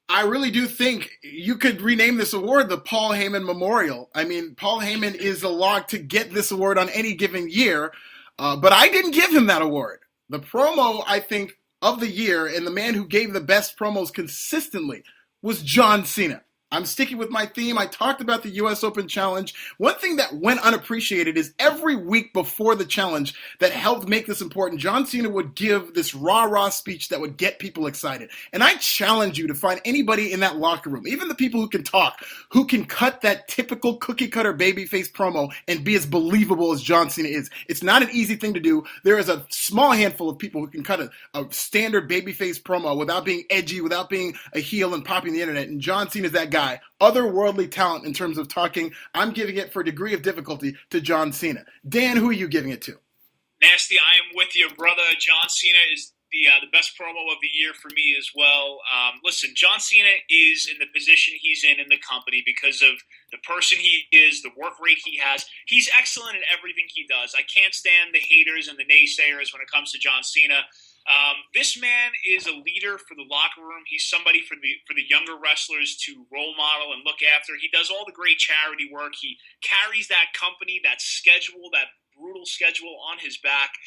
A: I really do think you could rename this award the Paul Heyman Memorial. I mean, Paul Heyman is a lock to get this award on any given year, but I didn't give him that award. The promo, I think, of the year and the man who gave the best promos consistently was John Cena. I'm sticking with my theme. I talked about the U.S. Open Challenge. One thing that went unappreciated is every week before the challenge that helped make this important, John Cena would give this rah-rah speech that would get people excited. And I challenge you to find anybody in that locker room, even the people who can talk, who can cut that typical cookie-cutter babyface promo and be as believable as John Cena is. It's not an easy thing to do. There is a small handful of people who can cut a standard babyface promo without being edgy, without being a heel and popping the internet. And John Cena is that guy. Otherworldly talent in terms of talking. I'm giving it for a degree of difficulty to John Cena. Dan, who are you giving it to?
B: Nasty, I am with you, brother. John Cena is the best promo of the year for me as well. Listen, John Cena is in the position he's in the company because of the person he is, the work rate he has. He's excellent at everything he does. I can't stand the haters and the naysayers when it comes to John Cena. This man is a leader for the locker room. He's somebody for the younger wrestlers to role model and look after. He does all the great charity work. He carries that company, that schedule, that brutal schedule on his back.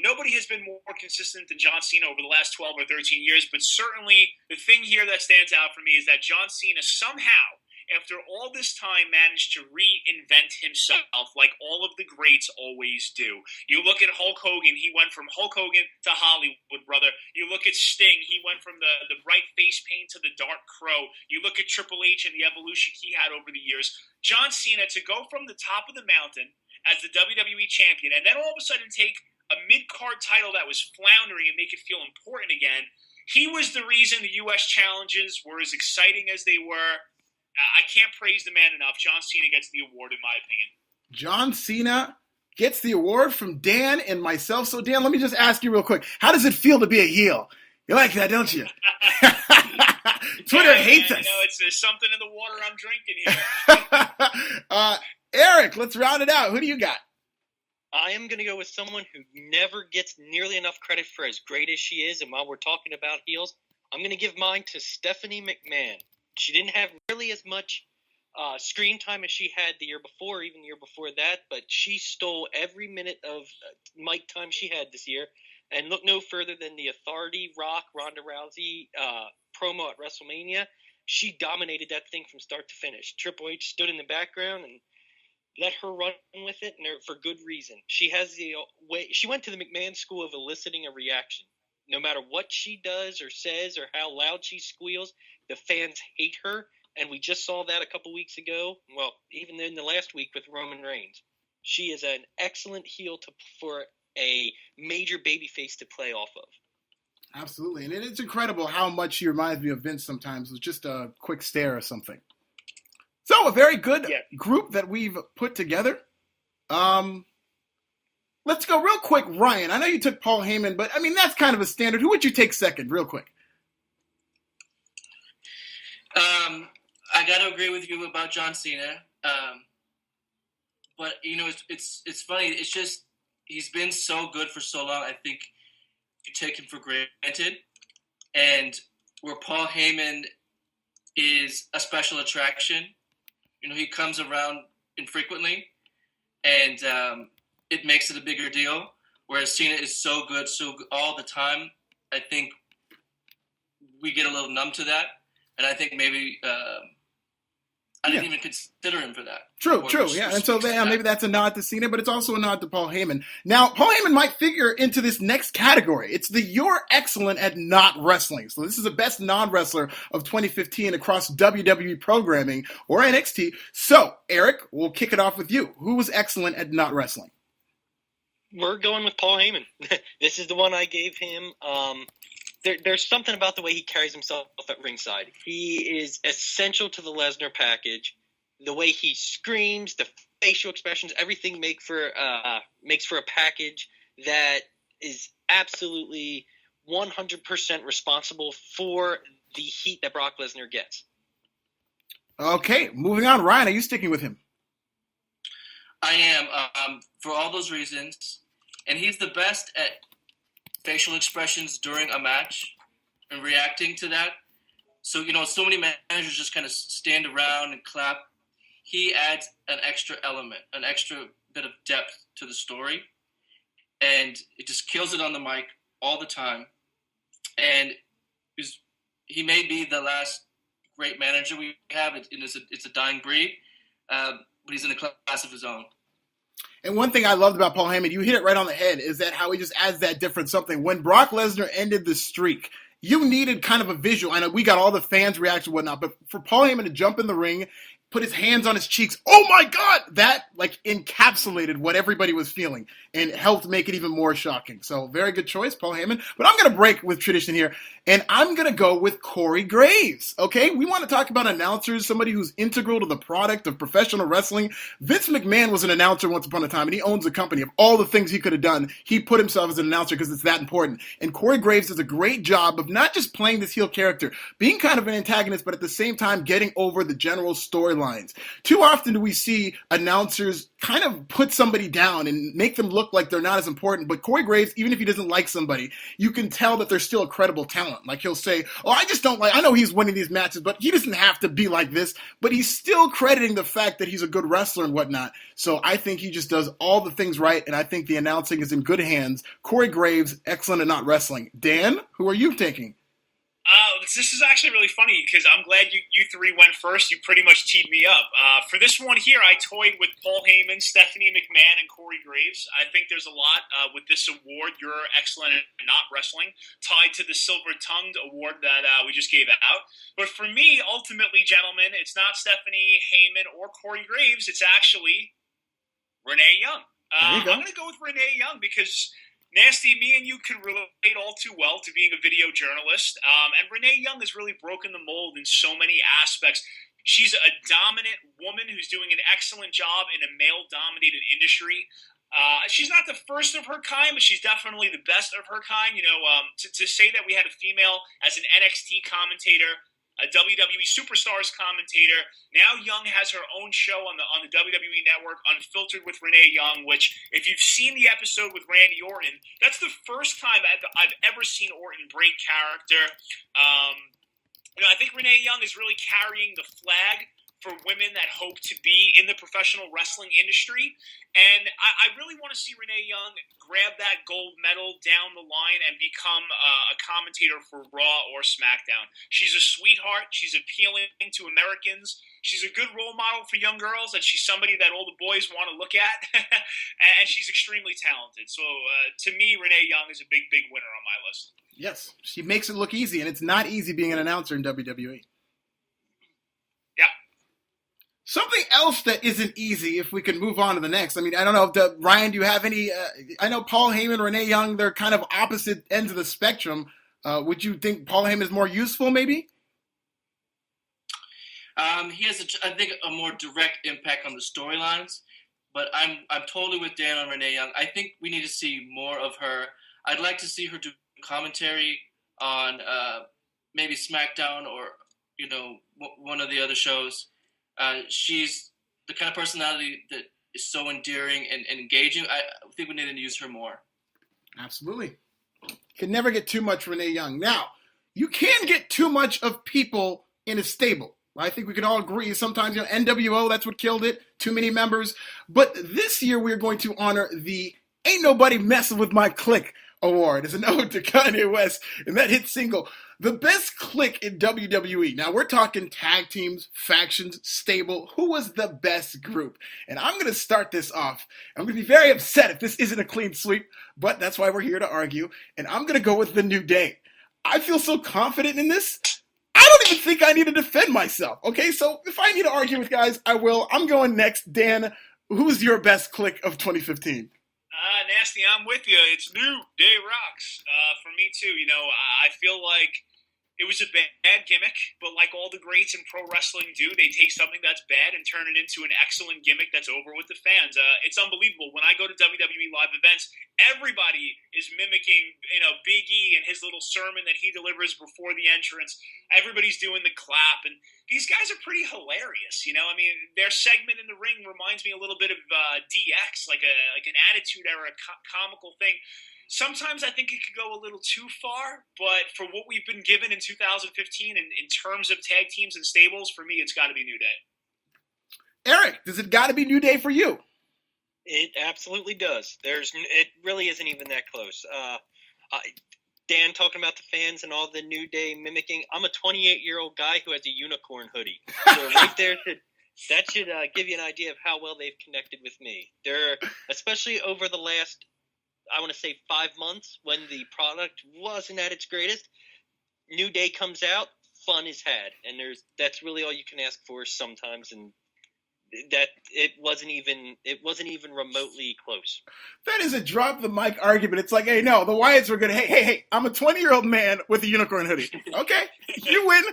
B: Nobody has been more consistent than John Cena over the last 12 or 13 years, but certainly the thing here that stands out for me is that John Cena somehow, after all this time, managed to reinvent himself like all of the greats always do. You look at Hulk Hogan, he went from Hulk Hogan to Hollywood, brother. You look at Sting, he went from the bright face paint to the dark crow. You look at Triple H and the evolution he had over the years. John Cena, to go from the top of the mountain as the WWE champion and then all of a sudden take a mid-card title that was floundering and make it feel important again, he was the reason the U.S. challenges were as exciting as they were. I can't praise the man enough. John Cena gets the award, in my opinion.
A: John Cena gets the award from Dan and myself. So, Dan, let me just ask you real quick. How does it feel to be a heel? You like that, don't you? Twitter hates us.
B: You know, there's something in the water I'm drinking here.
A: Erik, let's round it out. Who do you got?
D: I am going to go with someone who never gets nearly enough credit for as great as she is. And while we're talking about heels, I'm going to give mine to Stephanie McMahon. She didn't have nearly as much screen time as she had the year before, even the year before that, but she stole every minute of mic time she had this year. And look no further than the Authority Rock Ronda Rousey promo at WrestleMania. She dominated that thing from start to finish. Triple H stood in the background and let her run with it, and for good reason. She has the way. She went to the McMahon school of eliciting a reaction. No matter what she does or says or how loud she squeals, the fans hate her, and we just saw that a couple weeks ago. Well, even in the last week with Roman Reigns. She is an excellent heel for a major babyface to play off of.
A: Absolutely, and it's incredible how much she reminds me of Vince sometimes with just a quick stare or something. So, a very good group that we've put together. Let's go real quick, Ryan. I know you took Paul Heyman, but, I mean, that's kind of a standard. Who would you take second, real quick?
C: I got to agree with you about John Cena. But, you know, it's funny. It's just he's been so good for so long, I think you take him for granted. And where Paul Heyman is a special attraction, you know, he comes around infrequently, and it makes it a bigger deal. Whereas Cena is so good all the time, I think we get a little numb to that. And I think maybe I didn't even consider him for that.
A: True, yeah. And so maybe that's a nod to Cena, but it's also a nod to Paul Heyman. Now, Paul Heyman might figure into this next category. It's the You're Excellent at Not Wrestling. So this is the best non-wrestler of 2015 across WWE programming or NXT. So, Erik, we'll kick it off with you. Who was excellent at not wrestling?
D: We're going with Paul Heyman. This is the one I gave him. There's something about the way he carries himself at ringside. He is essential to the Lesnar package. The way he screams, the facial expressions, everything makes for a package that is absolutely 100% responsible for the heat that Brock Lesnar gets.
A: Okay, moving on. Ryan, are you sticking with him?
C: I am, for all those reasons. And he's the best at facial expressions during a match and reacting to that. So, you know, so many managers just kind of stand around and clap. He adds an extra element, an extra bit of depth to the story. And it just kills it on the mic all the time. And he may be the last great manager we have. It's a dying breed, but he's in a class of his own.
A: And one thing I loved about Paul Heyman, you hit it right on the head, is that how he just adds that different something. When Brock Lesnar ended the streak, you needed kind of a visual. I know we got all the fans' reaction and whatnot, but for Paul Heyman to jump in the ring, put his hands on his cheeks. Oh my God! That like encapsulated what everybody was feeling and helped make it even more shocking. So very good choice, Paul Heyman. But I'm going to break with tradition here, and I'm going to go with Corey Graves. Okay, we want to talk about announcers, somebody who's integral to the product of professional wrestling. Vince McMahon was an announcer once upon a time, and he owns a company. Of all the things he could have done, he put himself as an announcer because it's that important. And Corey Graves does a great job of not just playing this heel character, being kind of an antagonist, but at the same time getting over the general storylines. Too often do we see announcers kind of put somebody down and make them look like they're not as important. But Corey Graves, even if he doesn't like somebody, you can tell that they're still a credible talent. Like he'll say, oh, I just don't like, I know he's winning these matches, but he doesn't have to be like this. But he's still crediting the fact that he's a good wrestler and whatnot. So I think he just does all the things right, and I think the announcing is in good hands. Corey Graves, excellent at not wrestling. Dan, who are you taking?
B: This is actually really funny because I'm glad you three went first. You pretty much teed me up. For this one here, I toyed with Paul Heyman, Stephanie McMahon, and Corey Graves. I think there's a lot with this award. You're excellent at not wrestling, tied to the silver-tongued award that we just gave out. But for me, ultimately, gentlemen, it's not Stephanie Heyman or Corey Graves. It's actually Renee Young. I'm going to go with Renee Young because Nasty, me and you can relate all too well to being a video journalist. And Renee Young has really broken the mold in so many aspects. She's a dominant woman who's doing an excellent job in a male-dominated industry. She's not the first of her kind, but she's definitely the best of her kind. You know, to say that we had a female as an NXT commentator, a WWE Superstars commentator. Now Young has her own show on the WWE Network, Unfiltered with Renee Young, which, if you've seen the episode with Randy Orton, that's the first time I've ever seen Orton break character. I think Renee Young is really carrying the flag for women that hope to be in the professional wrestling industry. And I really want to see Renee Young grab that gold medal down the line and become a commentator for Raw or SmackDown. She's a sweetheart. She's appealing to Americans. She's a good role model for young girls, and she's somebody that all the boys want to look at. And she's extremely talented. So to me, Renee Young is a big, big winner on my list.
A: Yes, she makes it look easy, and it's not easy being an announcer in WWE.
B: Yeah.
A: Something else that isn't easy, if we can move on to the next. I mean, I don't know, Ryan, do you have any, I know Paul Heyman, Renee Young, they're kind of opposite ends of the spectrum. Would you think Paul Heyman is more useful, maybe?
C: He has, I think, a more direct impact on the storylines, but I'm totally with Dan on Renee Young. I think we need to see more of her. I'd like to see her do commentary on maybe SmackDown or, one of the other shows. She's the kind of personality that is so endearing and engaging. I think we need to use her more.
A: Absolutely. Can never get too much Renee Young. Now, you can get too much of people in a stable. I think we can all agree. Sometimes, NWO, that's what killed it. Too many members. But this year, we're going to honor the Ain't Nobody Messing With My Clique award as an ode to Kanye West and that hit single, The Best Clique in WWE. Now, we're talking tag teams, factions, stable. Who was the best group? And I'm going to start this off. I'm going to be very upset if this isn't a clean sweep, but that's why we're here to argue. And I'm going to go with The New Day. I feel so confident in this. I don't even think I need to defend myself. Okay, so if I need to argue with guys, I will. I'm going next. Dan, who's your best clique of 2015?
B: Nasty, I'm with you. It's New Day rocks. For me, too. I feel like it was a bad gimmick, but like all the greats in pro wrestling do, they take something that's bad and turn it into an excellent gimmick that's over with the fans. It's unbelievable. When I go to WWE live events, everybody is mimicking, Big E and his little sermon that he delivers before the entrance. Everybody's doing the clap, and these guys are pretty hilarious. Their segment in the ring reminds me a little bit of DX, like an Attitude Era comical thing. Sometimes I think it could go a little too far, but for what we've been given in 2015 in terms of tag teams and stables, for me, it's got to be New Day.
A: Erik, does it got to be New Day for you?
D: It absolutely does. It really isn't even that close. Dan talking about the fans and all the New Day mimicking. I'm a 28-year-old guy who has a unicorn hoodie. So right there, that should give you an idea of how well they've connected with me. They're, especially over the last, I want to say 5 months, when the product wasn't at its greatest, New Day comes out, fun is had, and that's really all you can ask for sometimes, and that it wasn't even remotely close.
A: That is a drop the mic argument. It's like, hey, no, the Wyatts were good. Hey, I'm a 20-year-old man with a unicorn hoodie. Okay, you win.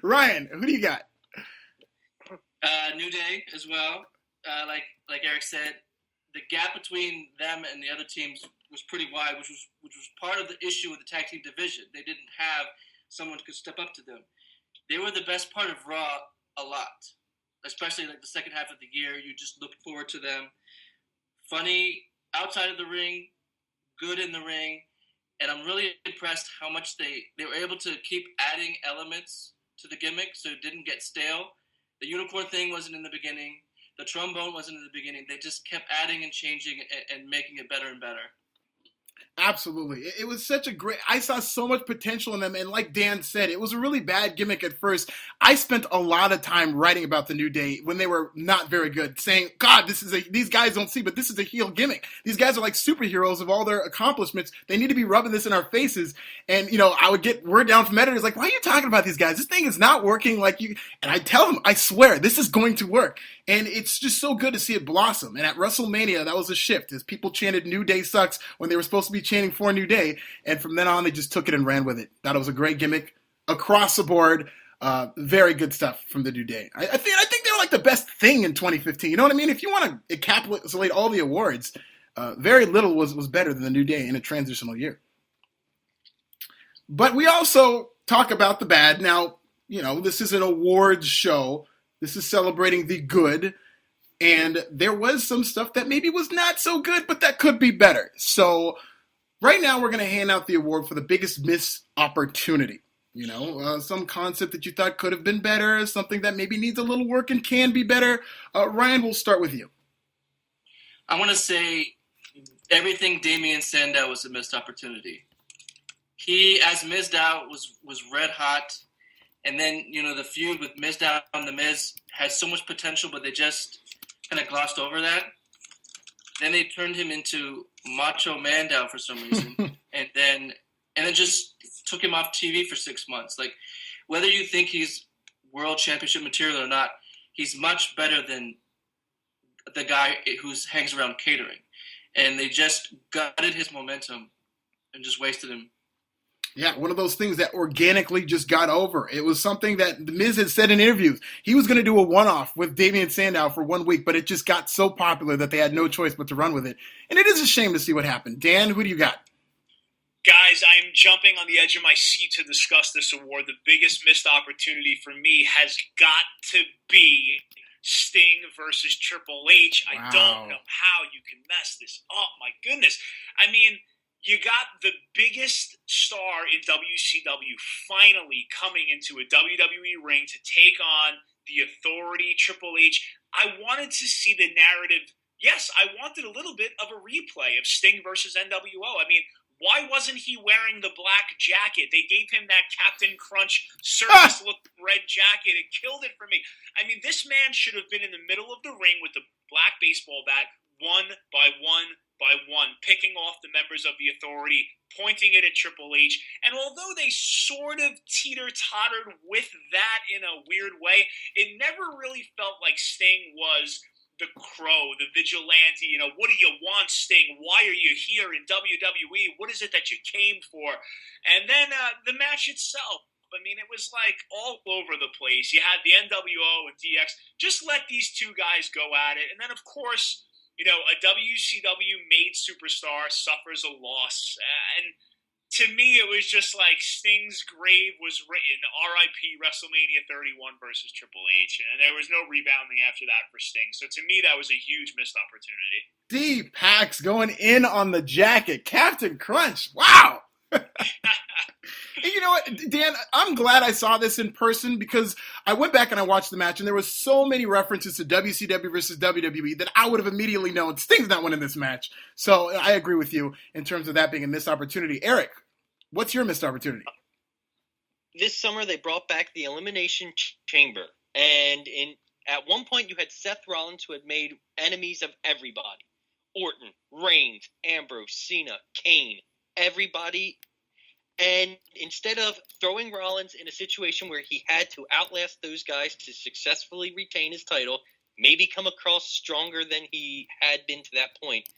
A: Ryan, who do you got?
C: New Day as well. Like Erik said, the gap between them and the other teams was pretty wide, which was part of the issue with the tag team division. They didn't have someone who could step up to them. They were the best part of Raw a lot, especially like the second half of the year. You just looked forward to them. Funny outside of the ring, good in the ring, and I'm really impressed how much they were able to keep adding elements to the gimmick so it didn't get stale. The unicorn thing wasn't in the beginning. The trombone wasn't in the beginning. They just kept adding and changing and making it better and better.
A: Absolutely. It was such a great, I saw so much potential in them. And like Dan said, it was a really bad gimmick at first. I spent a lot of time writing about the New Day when they were not very good, saying, God, these guys don't see, but this is a heel gimmick. These guys are like superheroes of all their accomplishments. They need to be rubbing this in our faces. And, I would get word down from editors like, why are you talking about these guys? This thing is not working like you. And I tell them, I swear, this is going to work. And it's just so good to see it blossom. And at WrestleMania, that was a shift as people chanted New Day sucks when they were supposed to be chanting for New Day. And from then on, they just took it and ran with it. Thought it was a great gimmick across the board. Very good stuff from the New Day. I think they're like the best thing in 2015. You know what I mean? If you want to encapsulate all the awards, very little was better than the New Day in a transitional year. But we also talk about the bad. Now, this is an awards show. This is celebrating the good, and there was some stuff that maybe was not so good, but that could be better. So right now we're going to hand out the award for the biggest missed opportunity. Some concept that you thought could have been better, something that maybe needs a little work and can be better. Ryan, we'll start with you.
C: I want to say everything Damien Sandow was a missed opportunity. He, as Mizdow, was red hot. And then, the feud with Mizdow and The Miz has so much potential, but they just kind of glossed over that. Then they turned him into Macho Mandow for some reason. and then just took him off TV for 6 months. Like, whether you think he's world championship material or not, he's much better than the guy who hangs around catering. And they just gutted his momentum and just wasted him.
A: Yeah, one of those things that organically just got over. It was something that The Miz had said in interviews. He was going to do a one-off with Damien Sandow for 1 week, but it just got so popular that they had no choice but to run with it. And it is a shame to see what happened. Dan, who do you got?
B: Guys, I'm jumping on the edge of my seat to discuss this award. The biggest missed opportunity for me has got to be Sting versus Triple H.
A: Wow.
B: I don't know how you can mess this up. My goodness. I mean, you got the biggest star in WCW finally coming into a WWE ring to take on the Authority, Triple H. I wanted to see the narrative. Yes, I wanted a little bit of a replay of Sting versus NWO. I mean, why wasn't he wearing the black jacket? They gave him that Captain Crunch circus-looking red jacket. It killed it for me. I mean, this man should have been in the middle of the ring with the black baseball bat, one by one, picking off the members of the Authority, pointing it at Triple H. And although they sort of teeter-tottered with that in a weird way, it never really felt like Sting was the Crow, the vigilante. What do you want, Sting? Why are you here in WWE? What is it that you came for? And then the match itself. I mean, it was like all over the place. You had the NWO and DX. Just let these two guys go at it. And then, of course, a WCW-made superstar suffers a loss. And to me, it was just like Sting's grave was written, RIP WrestleMania 31 versus Triple H. And there was no rebounding after that for Sting. So to me, that was a huge missed opportunity.
A: D-Pax going in on the jacket. Captain Crunch. Wow. And you know what, Dan, I'm glad I saw this in person because I went back and I watched the match and there was so many references to WCW versus WWE that I would have immediately known Sting's not winning this match. So I agree with you in terms of that being a missed opportunity. Erik, what's your missed opportunity?
D: This summer they brought back the Elimination Chamber, and at one point you had Seth Rollins, who had made enemies of everybody. Orton, Reigns, Ambrose, Cena, Kane, everybody. And instead of throwing Rollins in a situation where he had to outlast those guys to successfully retain his title, maybe come across stronger than he had been to that point,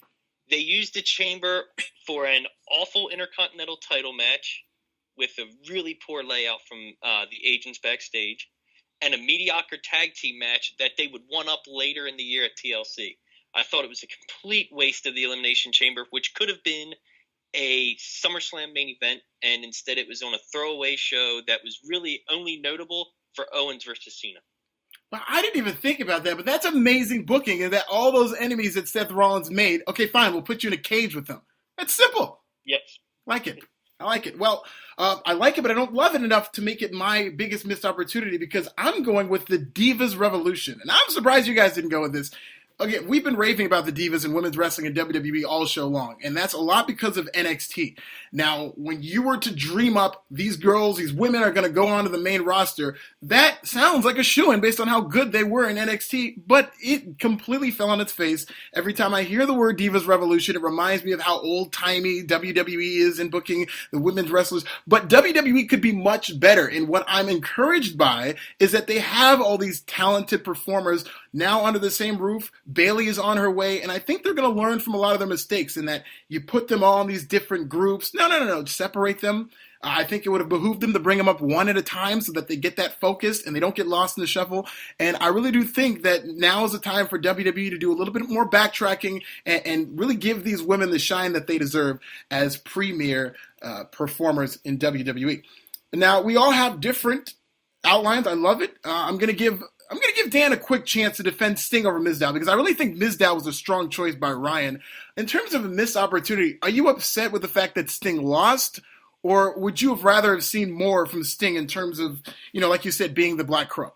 D: they used the Chamber for an awful Intercontinental title match with a really poor layout from the agents backstage, and a mediocre tag team match that they would one-up later in the year at TLC. I thought it was a complete waste of the Elimination Chamber, which could have been a SummerSlam main event, and instead it was on a throwaway show that was really only notable for Owens versus Cena.
A: Well, I didn't even think about that, but that's amazing booking, and that all those enemies that Seth Rollins made, okay, fine, we'll put you in a cage with them. That's simple.
D: Yes.
A: Like it. I like it. Well, I like it, but I don't love it enough to make it my biggest missed opportunity, because I'm going with the Divas Revolution. And I'm surprised you guys didn't go with this. Okay, we've been raving about the Divas and women's wrestling in WWE all show long, and that's a lot because of NXT. Now, when you were to dream up these girls, these women are going to go onto the main roster, that sounds like a shoo-in based on how good they were in NXT, but it completely fell on its face. Every time I hear the word Divas Revolution, it reminds me of how old-timey WWE is in booking the women's wrestlers, but WWE could be much better, and what I'm encouraged by is that they have all these talented performers now under the same roof. Bayley is on her way, and I think they're going to learn from a lot of their mistakes in that you put them all in these different groups. No. Separate them. I think it would have behooved them to bring them up one at a time so that they get that focused and they don't get lost in the shuffle. And I really do think that now is the time for WWE to do a little bit more backtracking and really give these women the shine that they deserve as premier performers in WWE. Now, we all have different outlines. I love it. I'm going to give Dan a quick chance to defend Sting over Mizdow, because I really think Mizdow was a strong choice by Ryan. In terms of a missed opportunity, are you upset with the fact that Sting lost, or would you have rather have seen more from Sting in terms of, like you said, being the Black Crow?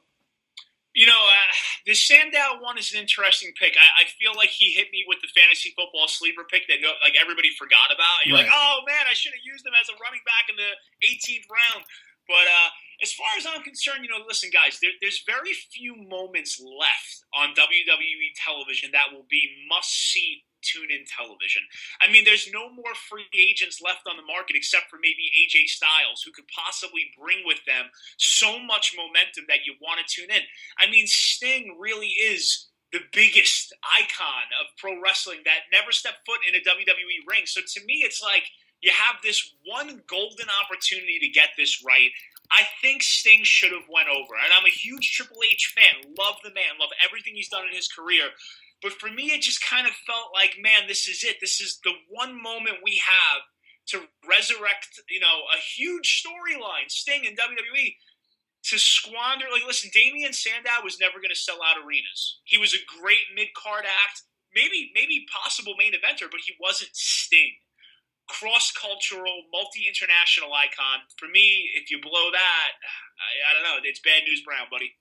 B: The Sandow one is an interesting pick. I feel like he hit me with the fantasy football sleeper pick that everybody forgot about. You're right. Like, oh man, I should have used him as a running back in the 18th round. But as far as I'm concerned, listen, guys, there's very few moments left on WWE television that will be must-see tune-in television. I mean, there's no more free agents left on the market except for maybe AJ Styles, who could possibly bring with them so much momentum that you want to tune in. I mean, Sting really is the biggest icon of pro wrestling that never stepped foot in a WWE ring. So to me, it's like, you have this one golden opportunity to get this right. I think Sting should have went over. And I'm a huge Triple H fan. Love the man. Love everything he's done in his career. But for me, it just kind of felt like, man, this is it. This is the one moment we have to resurrect, a huge storyline, Sting in WWE, to squander. Like, listen, Damian Sandow was never going to sell out arenas. He was a great mid-card act, maybe possible main eventer, but he wasn't Sting. Cross-cultural, multi-international icon. For me, if you blow that, I don't know. It's bad news brown, buddy.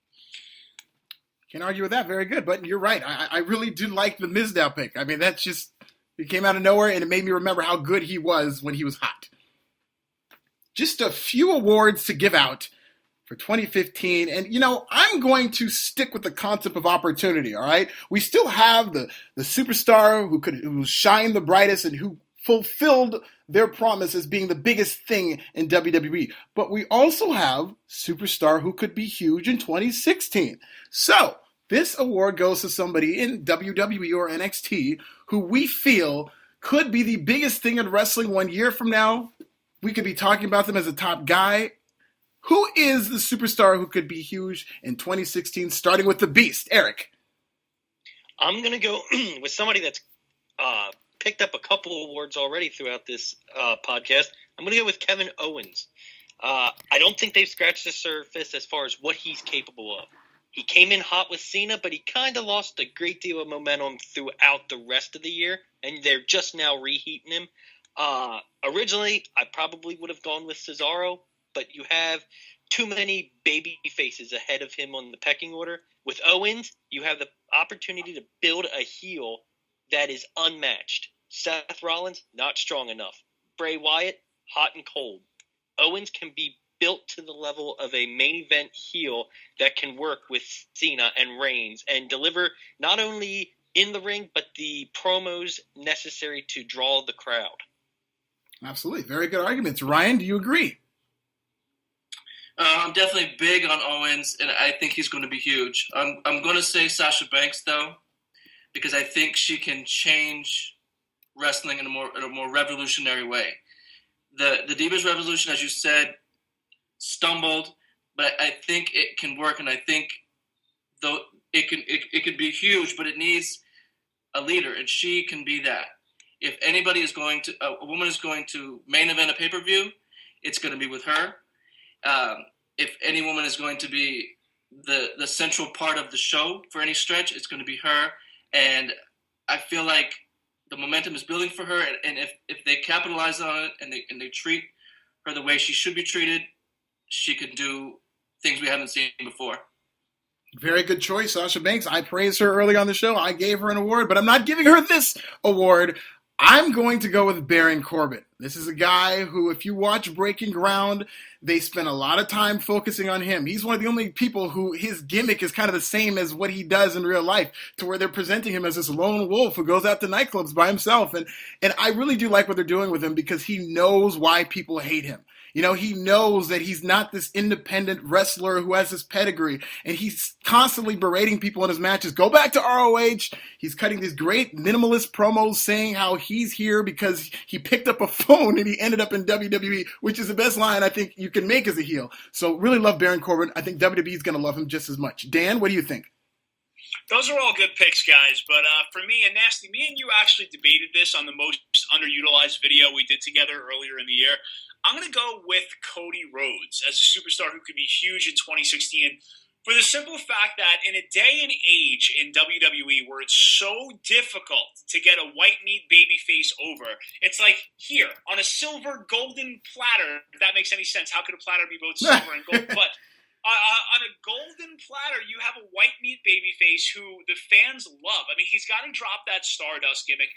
A: Can't argue with that. Very good. But you're right. I really do like the Mizdow pick. I mean, that's just, it came out of nowhere, and it made me remember how good he was when he was hot. Just a few awards to give out for 2015. And, I'm going to stick with the concept of opportunity, all right? We still have the superstar who shined the brightest and who fulfilled their promise as being the biggest thing in WWE. But we also have superstar who could be huge in 2016. So this award goes to somebody in WWE or NXT who we feel could be the biggest thing in wrestling 1 year from now. We could be talking about them as a top guy. Who is the superstar who could be huge in 2016, starting with the Beast? Erik.
D: I'm going to go with somebody that's picked up a couple awards already throughout this podcast. I'm going to go with Kevin Owens. I don't think they've scratched the surface as far as what he's capable of. He came in hot with Cena, but he kind of lost a great deal of momentum throughout the rest of the year, and they're just now reheating him. Originally, I probably would have gone with Cesaro, but you have too many baby faces ahead of him on the pecking order. With Owens, you have the opportunity to build a heel that is unmatched. Seth Rollins, not strong enough. Bray Wyatt, hot and cold. Owens can be built to the level of a main event heel that can work with Cena and Reigns and deliver not only in the ring, but the promos necessary to draw the crowd.
A: Absolutely. Very good arguments. Ryan, do you agree?
C: I'm definitely big on Owens, and I think he's going to be huge. I'm going to say Sasha Banks, though, because I think she can change wrestling in a more revolutionary way. The Divas Revolution, as you said, stumbled, but I think it can work, and I think though it could be huge, but it needs a leader, and she can be that. If anybody is going to, a woman is going to main event a pay-per-view, it's going to be with her. If any woman is going to be the central part of the show for any stretch, it's going to be her. And I feel like the momentum is building for her. And if they capitalize on it and they treat her the way she should be treated, she can do things we haven't seen before.
A: Very good choice, Sasha Banks. I praised her early on the show. I gave her an award, but I'm not giving her this award. I'm going to go with Baron Corbin. This is a guy who, if you watch Breaking Ground, they spend a lot of time focusing on him. He's one of the only people who his gimmick is kind of the same as what he does in real life, to where they're presenting him as this lone wolf who goes out to nightclubs by himself. And I really do like what they're doing with him because he knows why people hate him. You know, he knows that he's not this independent wrestler who has this pedigree, and he's constantly berating people in his matches. Go back to ROH. He's cutting these great minimalist promos saying how he's here because he picked up a phone and he ended up in WWE, which is the best line I think you can make as a heel. So really love Baron Corbin. I think WWE is going to love him just as much. Dan, what do you think?
B: Those are all good picks, guys. But for me and Nasty, me and you actually debated this on the most underutilized video we did together earlier in the year. I'm going to go with Cody Rhodes as a superstar who could be huge in 2016 for the simple fact that in a day and age in WWE where it's so difficult to get a white meat babyface over, it's like here on a silver golden platter, if that makes any sense. How could a platter be both silver and gold? But on a golden platter, you have a white meat babyface who the fans love. I mean, he's got to drop that Stardust gimmick.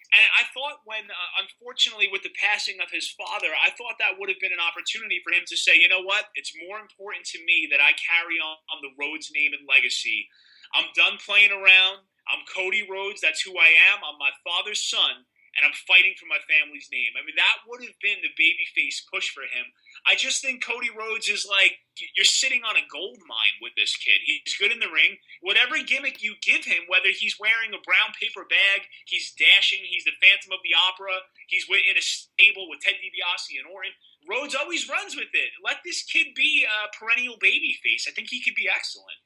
B: And I thought when, unfortunately, with the passing of his father, I thought that would have been an opportunity for him to say, you know what, it's more important to me that I carry on the Rhodes name and legacy. I'm done playing around. I'm Cody Rhodes. That's who I am. I'm my father's son, and I'm fighting for my family's name. I mean, that would have been the babyface push for him. I just think Cody Rhodes is like, you're sitting on a gold mine with this kid. He's good in the ring. Whatever gimmick you give him, whether he's wearing a brown paper bag, he's dashing, he's the Phantom of the Opera, he's in a stable with Ted DiBiase and Orton, Rhodes always runs with it. Let this kid be a perennial babyface. I think he could be excellent.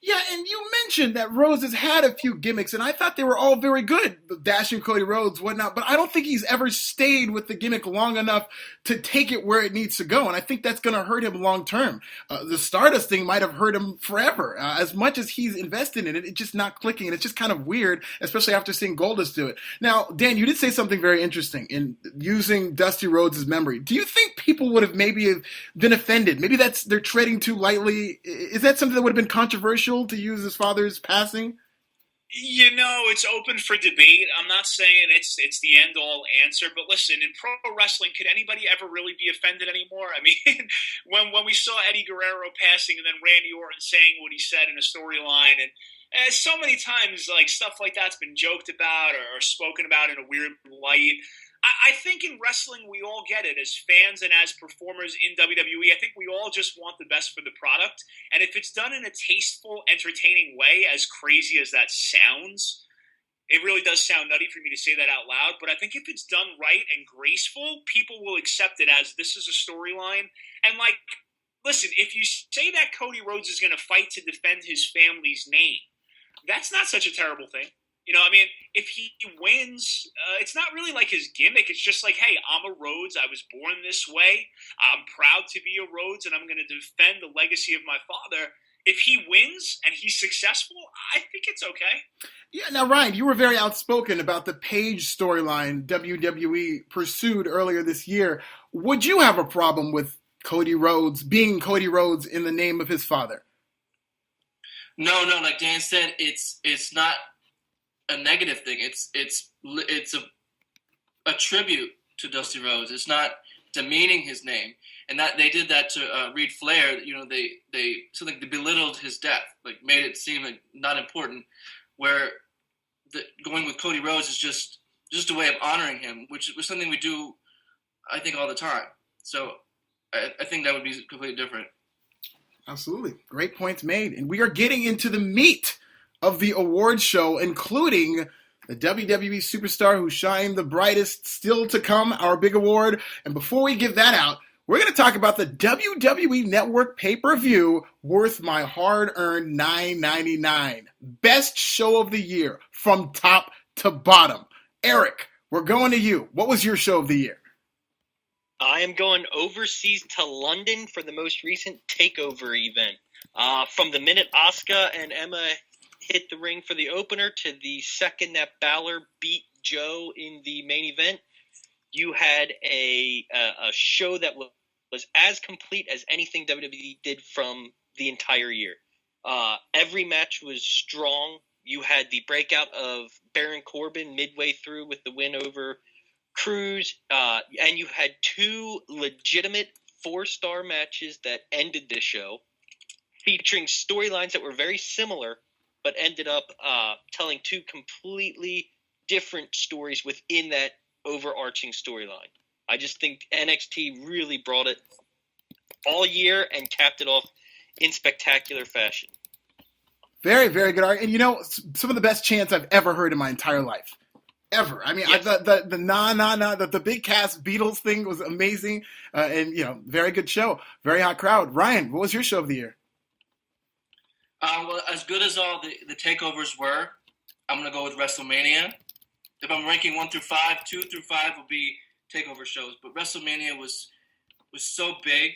A: Yeah, and you mentioned that Rhodes has had a few gimmicks, and I thought they were all very good, dashing Cody Rhodes, whatnot, but I don't think he's ever stayed with the gimmick long enough to take it where it needs to go, and I think that's going to hurt him long term. The Stardust thing might have hurt him forever. As much as he's invested in it, it's just not clicking, and it's just kind of weird, especially after seeing Goldust do it. Now, Dan, you did say something very interesting in using Dusty Rhodes' memory. Do you think people would have maybe been offended? Maybe they're treading too lightly. Is that something that would have been controversial to use his father's passing?
B: You know, it's open for debate. I'm not saying it's the end-all answer, but listen, in pro wrestling, could anybody ever really be offended anymore? I mean, when we saw Eddie Guerrero passing and then Randy Orton saying what he said in a storyline, and so many times, like, stuff like that's been joked about or spoken about in a weird light. I think in wrestling, we all get it. As fans and as performers in WWE, I think we all just want the best for the product. And if it's done in a tasteful, entertaining way, as crazy as that sounds, it really does sound nutty for me to say that out loud. But I think if it's done right and graceful, people will accept it as this is a storyline. And, like, listen, if you say that Cody Rhodes is going to fight to defend his family's name, that's not such a terrible thing. You know, I mean, if he wins, it's not really like his gimmick. It's just like, hey, I'm a Rhodes. I was born this way. I'm proud to be a Rhodes, and I'm going to defend the legacy of my father. If he wins and he's successful, I think it's okay.
A: Yeah, now, Ryan, you were very outspoken about the Paige storyline WWE pursued earlier this year. Would you have a problem with Cody Rhodes being Cody Rhodes in the name of his father?
C: No, like Dan said, it's not a negative thing. It's a tribute to Dusty Rhodes. It's not demeaning his name, and that they did that to Reed Flair. You know, they belittled his death, like made it seem like not important. Where going with Cody Rhodes is just a way of honoring him, which was something we do I think, all the time. So I think that would be completely different.
A: Absolutely. Great points made. And we are getting into the meat of the award show, including the WWE superstar who shined the brightest still to come, our big award. And before we give that out, we're going to talk about the WWE Network pay-per-view worth my hard-earned $9.99. Best show of the year from top to bottom. Erik, we're going to you. What was your show of the year?
D: I am going overseas to London for the most recent TakeOver event. From the minute Asuka and Emma hit the ring for the opener to the second that Balor beat Joe in the main event, you had a show that was as complete as anything WWE did from the entire year. Every match was strong. You had the breakout of Baron Corbin midway through with the win over Cruz, and you had two legitimate 4-star matches that ended the show, featuring storylines that were very similar, but ended up telling two completely different stories within that overarching storyline. I just think NXT really brought it all year and capped it off in spectacular fashion.
A: Very, very good art. And some of the best chants I've ever heard in my entire life. Ever. I mean,
D: yes.
A: The big cast Beatles thing was amazing. And very good show. Very hot crowd. Ryan, what was your show of the year?
C: Well, as good as all the takeovers were, I'm going to go with WrestleMania. If I'm ranking 1 through 5, 2 through 5 will be takeover shows. But WrestleMania was so big,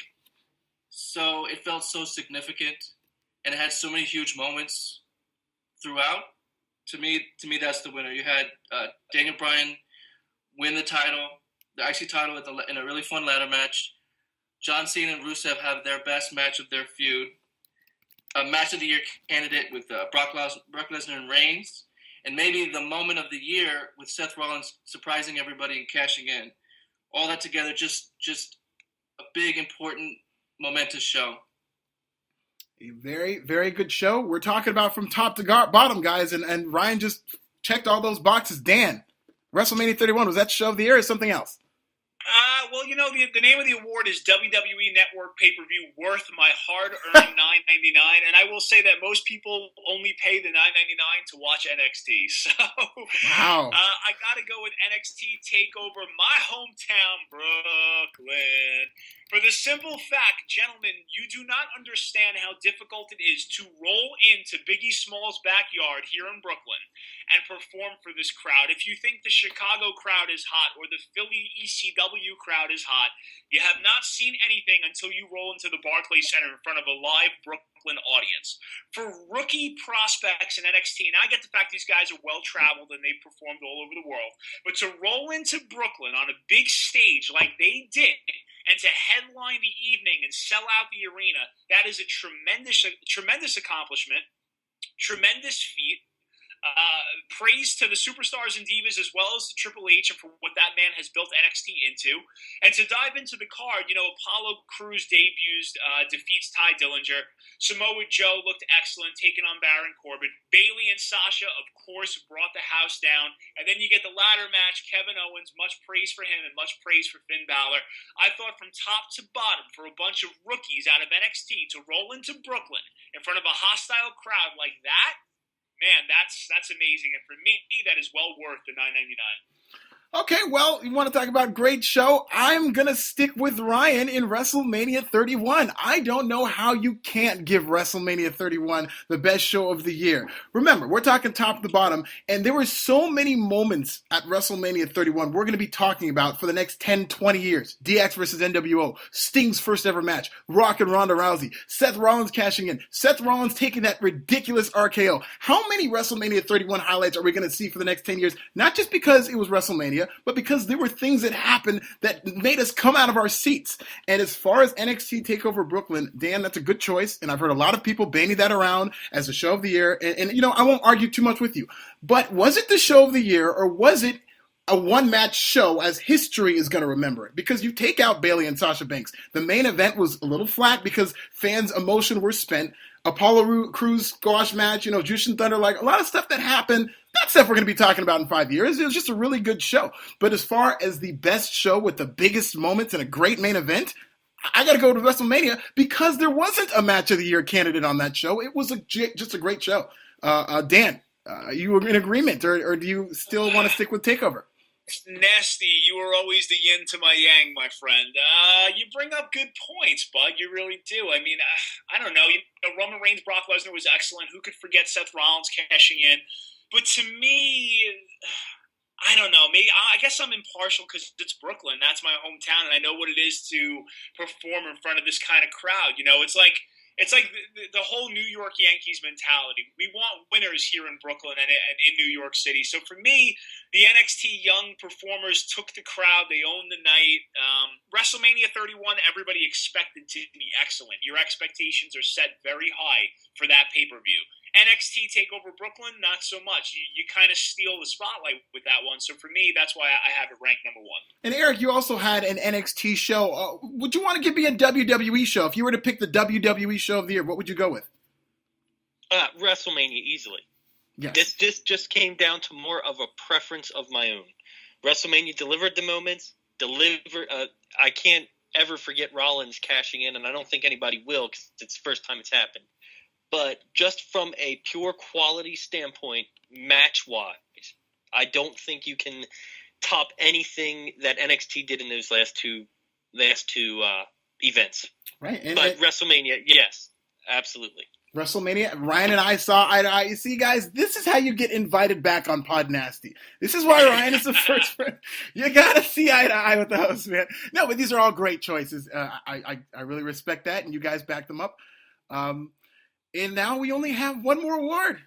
C: so it felt so significant, and it had so many huge moments throughout. To me, that's the winner. You had Daniel Bryan win the title, the IC title in a really fun ladder match. John Cena and Rusev have their best match of their feud. A match of the year candidate with Brock Lesnar and Reigns. And maybe the moment of the year with Seth Rollins surprising everybody and cashing in. All that together, just a big, important, momentous show.
A: A very, very good show. We're talking about from top to bottom, guys, and Ryan just checked all those boxes. Dan, WrestleMania 31, was that show of the year or something else?
B: Well, the name of the award is WWE Network Pay-Per-View Worth My Hard-Earned $9.99, and I will say that most people only pay the $9.99 to watch NXT. So,
A: wow.
B: I got to go with NXT TakeOver my hometown, Brooklyn. For the simple fact, gentlemen, you do not understand how difficult it is to roll into Biggie Small's backyard here in Brooklyn and perform for this crowd. If you think the Chicago crowd is hot or the Philly ECW crowd is hot, you have not seen anything until you roll into the Barclays Center in front of a live Brooklyn audience. For rookie prospects in NXT, and I get the fact these guys are well-traveled and they've performed all over the world, but to roll into Brooklyn on a big stage like they did and to headline the evening and sell out the arena, that is a tremendous accomplishment, tremendous feat. Praise to the superstars and divas as well as to Triple H and for what that man has built NXT into. And to dive into the card, Apollo Crews debuts, defeats Ty Dillinger. Samoa Joe looked excellent, taking on Baron Corbin. Bayley and Sasha, of course, brought the house down. And then you get the ladder match, Kevin Owens, much praise for him and much praise for Finn Balor. I thought from top to bottom, for a bunch of rookies out of NXT to roll into Brooklyn in front of a hostile crowd like that, man, that's amazing. And for me, that is well worth the $9.99.
A: Okay, well, you want to talk about great show? I'm going to stick with Ryan in WrestleMania 31. I don't know how you can't give WrestleMania 31 the best show of the year. Remember, we're talking top to bottom, and there were so many moments at WrestleMania 31 we're going to be talking about for the next 10, 20 years. DX versus NWO, Sting's first ever match, Rock and Ronda Rousey, Seth Rollins cashing in, Seth Rollins taking that ridiculous RKO. How many WrestleMania 31 highlights are we going to see for the next 10 years? Not just because it was WrestleMania, but because there were things that happened that made us come out of our seats. And as far as NXT TakeOver Brooklyn, Dan, that's a good choice. And I've heard a lot of people bandy that around as the show of the year. And I won't argue too much with you. But was it the show of the year, or was it a one-match show as history is going to remember it? Because you take out Bayley and Sasha Banks. The main event was a little flat because fans' emotion were spent. Apollo Crews squash match, Jushin Thunder, like a lot of stuff that happened. That stuff we're going to be talking about in 5 years. It was just a really good show. But as far as the best show with the biggest moments and a great main event, I got to go to WrestleMania because there wasn't a match of the year candidate on that show. It was just a great show. Dan, you in agreement, or do you still want to stick with TakeOver?
B: Nasty, you are always the yin to my yang, my friend. You bring up good points, bud. You really do. I mean, I don't know. Roman Reigns, Brock Lesnar was excellent. Who could forget Seth Rollins cashing in? But to me, I don't know. Maybe I guess I'm impartial because it's Brooklyn. That's my hometown, and I know what it is to perform in front of this kind of crowd. It's like the whole New York Yankees mentality. We want winners here in Brooklyn and in New York City. So for me, the NXT young performers took the crowd. They owned the night. WrestleMania 31, everybody expected to be excellent. Your expectations are set very high for that pay-per-view. NXT TakeOver Brooklyn, not so much. You kind of steal the spotlight with that one. So for me, that's why I have it ranked number one. And
A: Erik, you also had an NXT show. Would you want to give me a WWE show? If you were to pick the WWE show of the year, what would you go with?
D: WrestleMania, easily.
A: Yes.
D: This just came down to more of a preference of my own. WrestleMania delivered the moments. I can't ever forget Rollins cashing in, and I don't think anybody will because it's the first time it's happened. But just from a pure quality standpoint, match-wise, I don't think you can top anything that NXT did in those last two events.
A: Right.
D: But WrestleMania, yes, absolutely.
A: WrestleMania, Ryan and I saw eye to eye. You see, guys, this is how you get invited back on PodNasty. This is why Ryan is the first friend. You got to see eye to eye with the host, man. No, but these are all great choices. I really respect that, and you guys back them up. And now we only have one more award.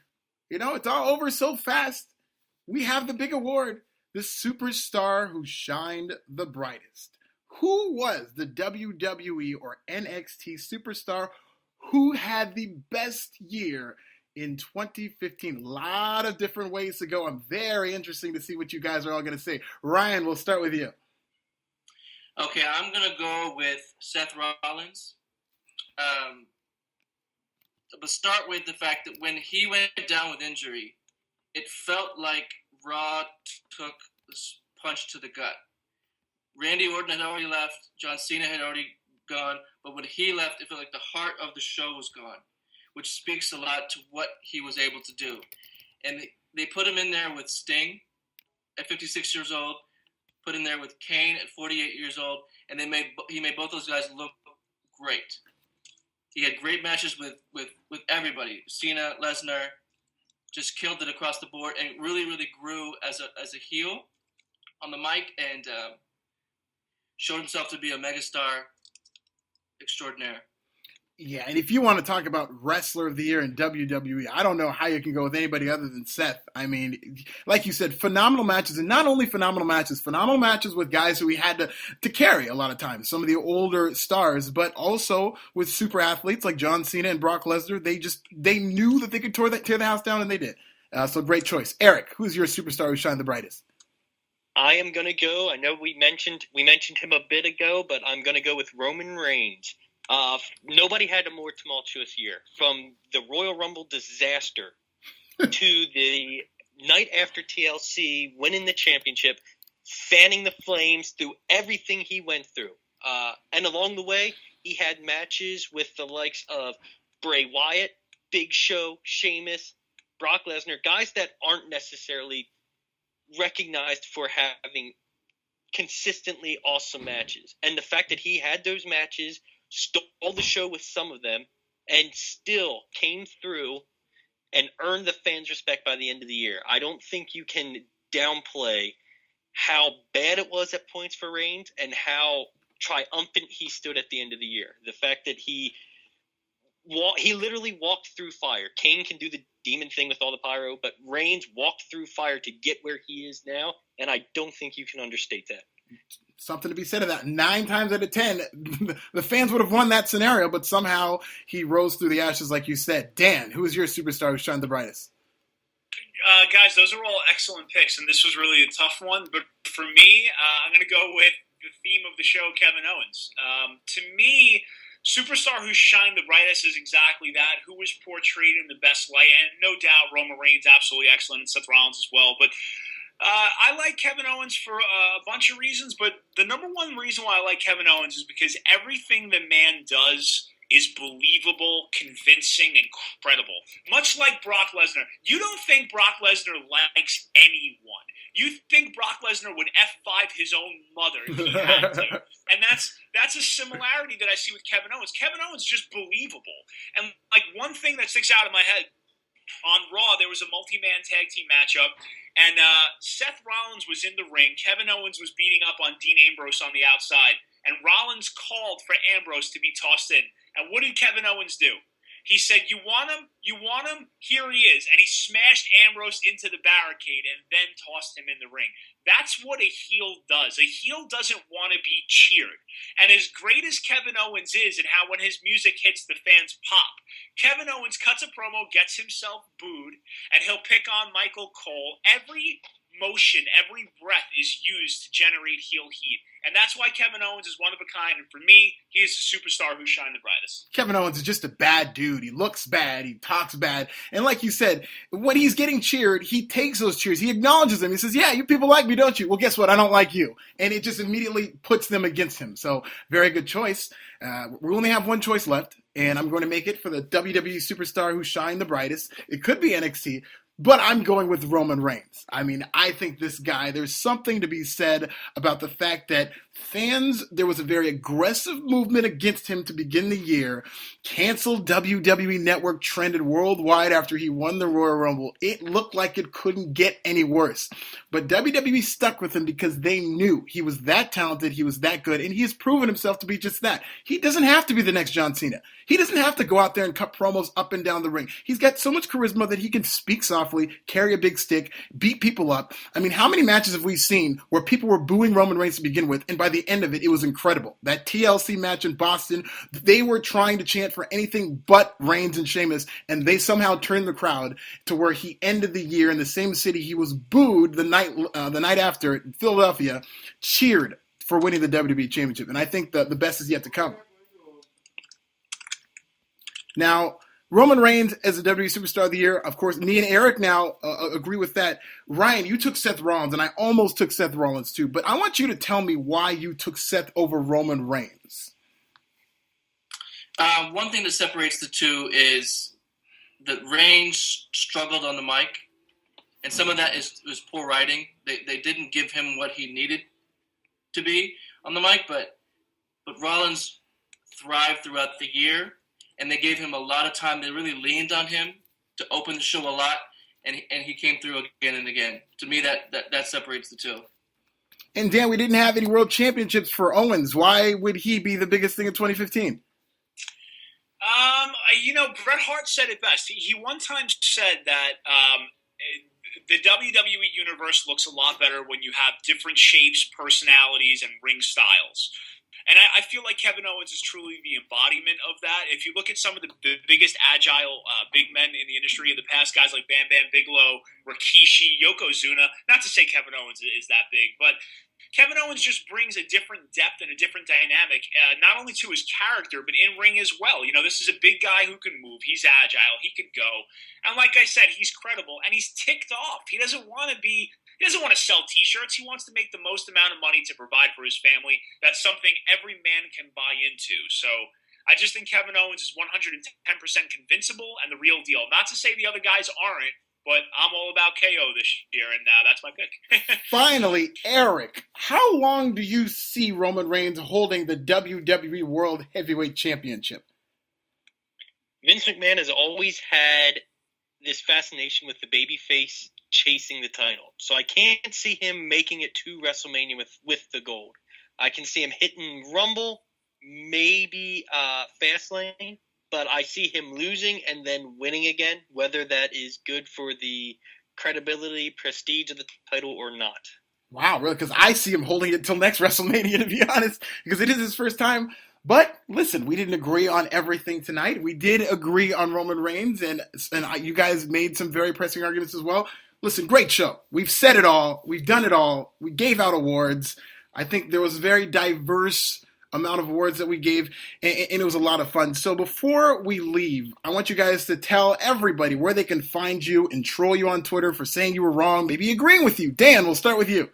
A: It's all over so fast. We have the big award, the superstar who shined the brightest. Who was the WWE or NXT superstar who had the best year in 2015? A lot of different ways to go. I'm very interested to see what you guys are all going to say. Ryan, we'll start with you.
C: Okay, I'm going to go with Seth Rollins. But start with the fact that when he went down with injury, it felt like Raw took this punch to the gut. Randy Orton had already left. John Cena had already gone. But when he left, it felt like the heart of the show was gone, which speaks a lot to what he was able to do. And they put him in there with Sting at 56 years old, put him there with Kane at 48 years old, and he made both those guys look great. He had great matches with everybody. Cena, Lesnar, just killed it across the board and really, really grew as a heel on the mic and showed himself to be a megastar extraordinaire.
A: Yeah, and if you want to talk about Wrestler of the Year in WWE, I don't know how you can go with anybody other than Seth. I mean, like you said, phenomenal matches, and not only phenomenal matches with guys who he had to carry a lot of times, some of the older stars, but also with super athletes like John Cena and Brock Lesnar. They knew that they could tear the house down, and they did. So great choice. Erik, who's your superstar who shined the brightest?
D: I am going to go. I know we mentioned him a bit ago, but I'm going to go with Roman Reigns. Nobody had a more tumultuous year. From the Royal Rumble disaster to the night after TLC, winning the championship, fanning the flames through everything he went through. And along the way, he had matches with the likes of Bray Wyatt, Big Show, Sheamus, Brock Lesnar, guys that aren't necessarily recognized for having consistently awesome matches. And the fact that he had those matches, stole the show with some of them, and still came through and earned the fans' respect by the end of the year. I don't think you can downplay how bad it was at points for Reigns and how triumphant he stood at the end of the year. The fact that he literally walked through fire. Kane can do the demon thing with all the pyro, but Reigns walked through fire to get where he is now, and I don't think you can understate that.
A: Something to be said of that. 9 times out of 10, the fans would have won that scenario, but somehow he rose through the ashes, like you said. Dan, who is your superstar who shined the brightest?
B: Guys, those are all excellent picks, and this was really a tough one. But for me, I'm going to go with the theme of the show, Kevin Owens. To me, Superstar who shined the brightest is exactly that, who was portrayed in the best light, and no doubt Roman Reigns absolutely excellent, and Seth Rollins as well, but I like Kevin Owens for a bunch of reasons, but the number one reason why I like Kevin Owens is because everything the man does is believable, convincing, and credible. Much like Brock Lesnar. You don't think Brock Lesnar likes anyone. You think Brock Lesnar would F5 his own mother if he had to. And that's a similarity that I see with Kevin Owens. Kevin Owens is just believable. And like one thing that sticks out in my head, on Raw, there was a multi-man tag team matchup, and Seth Rollins was in the ring. Kevin Owens was beating up on Dean Ambrose on the outside, and Rollins called for Ambrose to be tossed in. And what did Kevin Owens do? He said, you want him? You want him? Here he is. And he smashed Ambrose into the barricade and then tossed him in the ring. That's what a heel does. A heel doesn't want to be cheered. And as great as Kevin Owens is and how when his music hits, the fans pop, Kevin Owens cuts a promo, gets himself booed, and he'll pick on Michael Cole. Every motion, every breath is used to generate heel heat. And that's why Kevin Owens is one of a kind. And for me, he is the superstar who shined the brightest.
A: Kevin Owens is just a bad dude. He looks bad. He talks bad. And like you said, when he's getting cheered, he takes those cheers. He acknowledges them. He says, yeah, you people like me, don't you? Well, guess what? I don't like you. And it just immediately puts them against him. So very good choice. We only have one choice left. And I'm going to make it for the WWE superstar who shined the brightest. It could be NXT. But I'm going with Roman Reigns. I mean, I think this guy, there's something to be said about the fact that there was a very aggressive movement against him to begin the year. Canceled WWE Network trended worldwide after he won the Royal Rumble. It looked like it couldn't get any worse. But WWE stuck with him because they knew he was that talented, he was that good, and he has proven himself to be just that. He doesn't have to be the next John Cena. He doesn't have to go out there and cut promos up and down the ring. He's got so much charisma that he can speak softly, carry a big stick, beat people up. I mean, how many matches have we seen where people were booing Roman Reigns to begin with, and by the end of it, it was incredible. That TLC match in Boston, they were trying to chant for anything but Reigns and Sheamus, and they somehow turned the crowd to where he ended the year in the same city he was booed the night after in Philadelphia, cheered for winning the WWE Championship. And I think the best is yet to come. Now, Roman Reigns as the WWE Superstar of the Year, of course, me and Erik now agree with that. Ryan, you took Seth Rollins, and I almost took Seth Rollins too, but I want you to tell me why you took Seth over Roman Reigns.
C: One thing that separates the two is that Reigns struggled on the mic, and some of that was poor writing. They didn't give him what he needed to be on the mic, but Rollins thrived throughout the year. And they gave him a lot of time. They really leaned on him to open the show a lot, and he came through again and again. To me, that separates the two.
A: And Dan, we didn't have any world championships for Owens. Why would he be the biggest thing in 2015?
B: Bret Hart said it best. He one time said that the WWE universe looks a lot better when you have different shapes, personalities, and ring styles. And I feel like Kevin Owens is truly the embodiment of that. If you look at some of the biggest agile big men in the industry in the past, guys like Bam Bam Bigelow, Rikishi, Yokozuna, not to say Kevin Owens is that big, but Kevin Owens just brings a different depth and a different dynamic, not only to his character, but in ring as well. You know, this is a big guy who can move. He's agile. He could go. And like I said, he's credible, and he's ticked off. He doesn't want to sell T-shirts. He wants to make the most amount of money to provide for his family. That's something every man can buy into. So I just think Kevin Owens is 110% convincible and the real deal. Not to say the other guys aren't, but I'm all about KO this year, and that's my pick.
A: Finally, Erik, how long do you see Roman Reigns holding the WWE World Heavyweight Championship?
D: Vince McMahon has always had this fascination with the babyface chasing the title. So I can't see him making it to WrestleMania with the gold. I can see him hitting Rumble, maybe Fastlane, but I see him losing and then winning again, whether that is good for the credibility, prestige of the title or not.
A: Wow, really? Because I see him holding it till next WrestleMania, to be honest, because it is his first time. But listen, we didn't agree on everything tonight. We did agree on Roman Reigns, and you guys made some very pressing arguments as well. Listen, great show. We've said it all. We've done it all. We gave out awards. I think there was very diverse amount of awards that we gave, and it was a lot of fun. So before we leave, I want you guys to tell everybody where they can find you and troll you on Twitter for saying you were wrong, maybe agreeing with you. Dan, we'll start with you.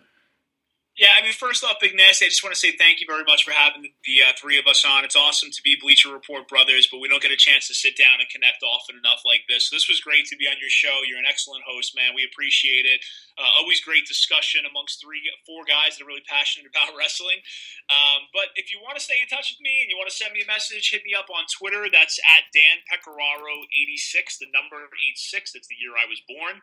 B: Yeah, I mean, first off, Big Nasty, I just want to say thank you very much for having the three of us on. It's awesome to be Bleacher Report brothers, but we don't get a chance to sit down and connect often enough like this. So this was great to be on your show. You're an excellent host, man. We appreciate it. Always great discussion amongst four guys that are really passionate about wrestling. But if you want to stay in touch with me and you want to send me a message, hit me up on Twitter. That's at Dan Pecoraro 86, the number 86. That's the year I was born.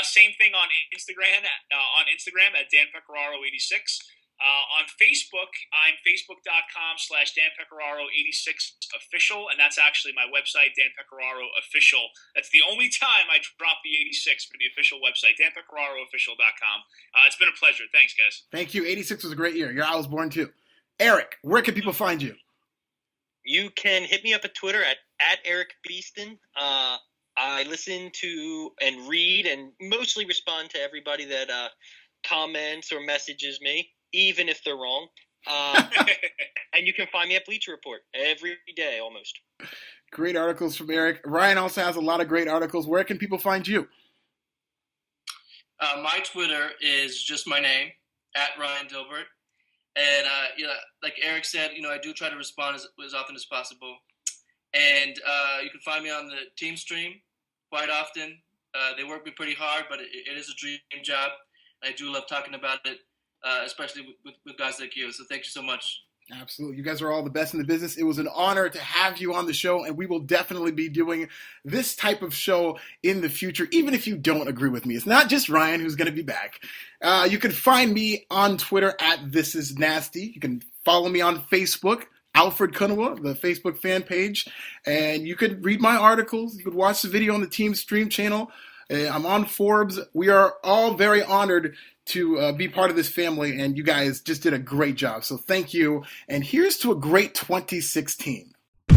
B: Same thing on Instagram at Dan Pecoraro 86. On Facebook, I'm facebook.com/Dan Pecoraro 86 official, and that's actually my website, Dan Pecoraro official. That's the only time I drop the 86 for the official website, danpecораroofficial.com. It's been a pleasure. Thanks, guys.
A: Thank you. 86 was a great year. I was born too. Erik, where can people find you?
D: You can hit me up at Twitter at Erik Beaston. I listen to and read and mostly respond to everybody that comments or messages me, even if they're wrong. And you can find me at Bleacher Report every day almost.
A: Great articles from Erik. Ryan also has a lot of great articles. Where can people find you?
C: My Twitter is just my name, at Ryan Dilbert. And like Erik said, I do try to respond as often as possible. And you can find me on the team stream quite often. They work me pretty hard, but it is a dream job. I do love talking about it, especially with guys like you. So thank you so much.
A: Absolutely. You guys are all the best in the business. It was an honor to have you on the show, and we will definitely be doing this type of show in the future, even if you don't agree with me. It's not just Ryan who's going to be back. You can find me on Twitter at This Is Nasty. You can follow me on Facebook, Alfred Konuwa, the Facebook fan page, and you could read my articles. You could watch the video on the Team Stream channel. I'm on Forbes. We are all very honored to be part of this family, and you guys just did a great job. So thank you. And here's to a great 2016.
G: To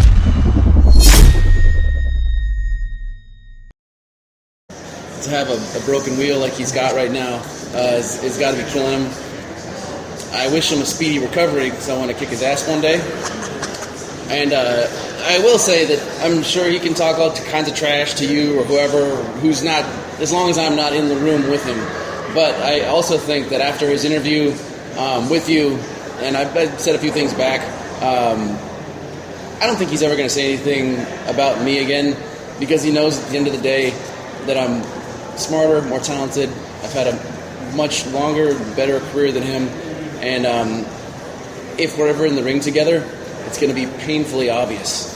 G: have a broken wheel like he's got right now it's got to be killing him. I wish him a speedy recovery because I want to kick his ass one day. And I will say that I'm sure he can talk all kinds of trash to you or whoever who's not, as long as I'm not in the room with him. But I also think that after his interview with you, and I've said a few things back, I don't think he's ever going to say anything about me again because he knows at the end of the day that I'm smarter, more talented. I've had a much longer, better career than him. And if we're ever in the ring together, it's going to be painfully obvious.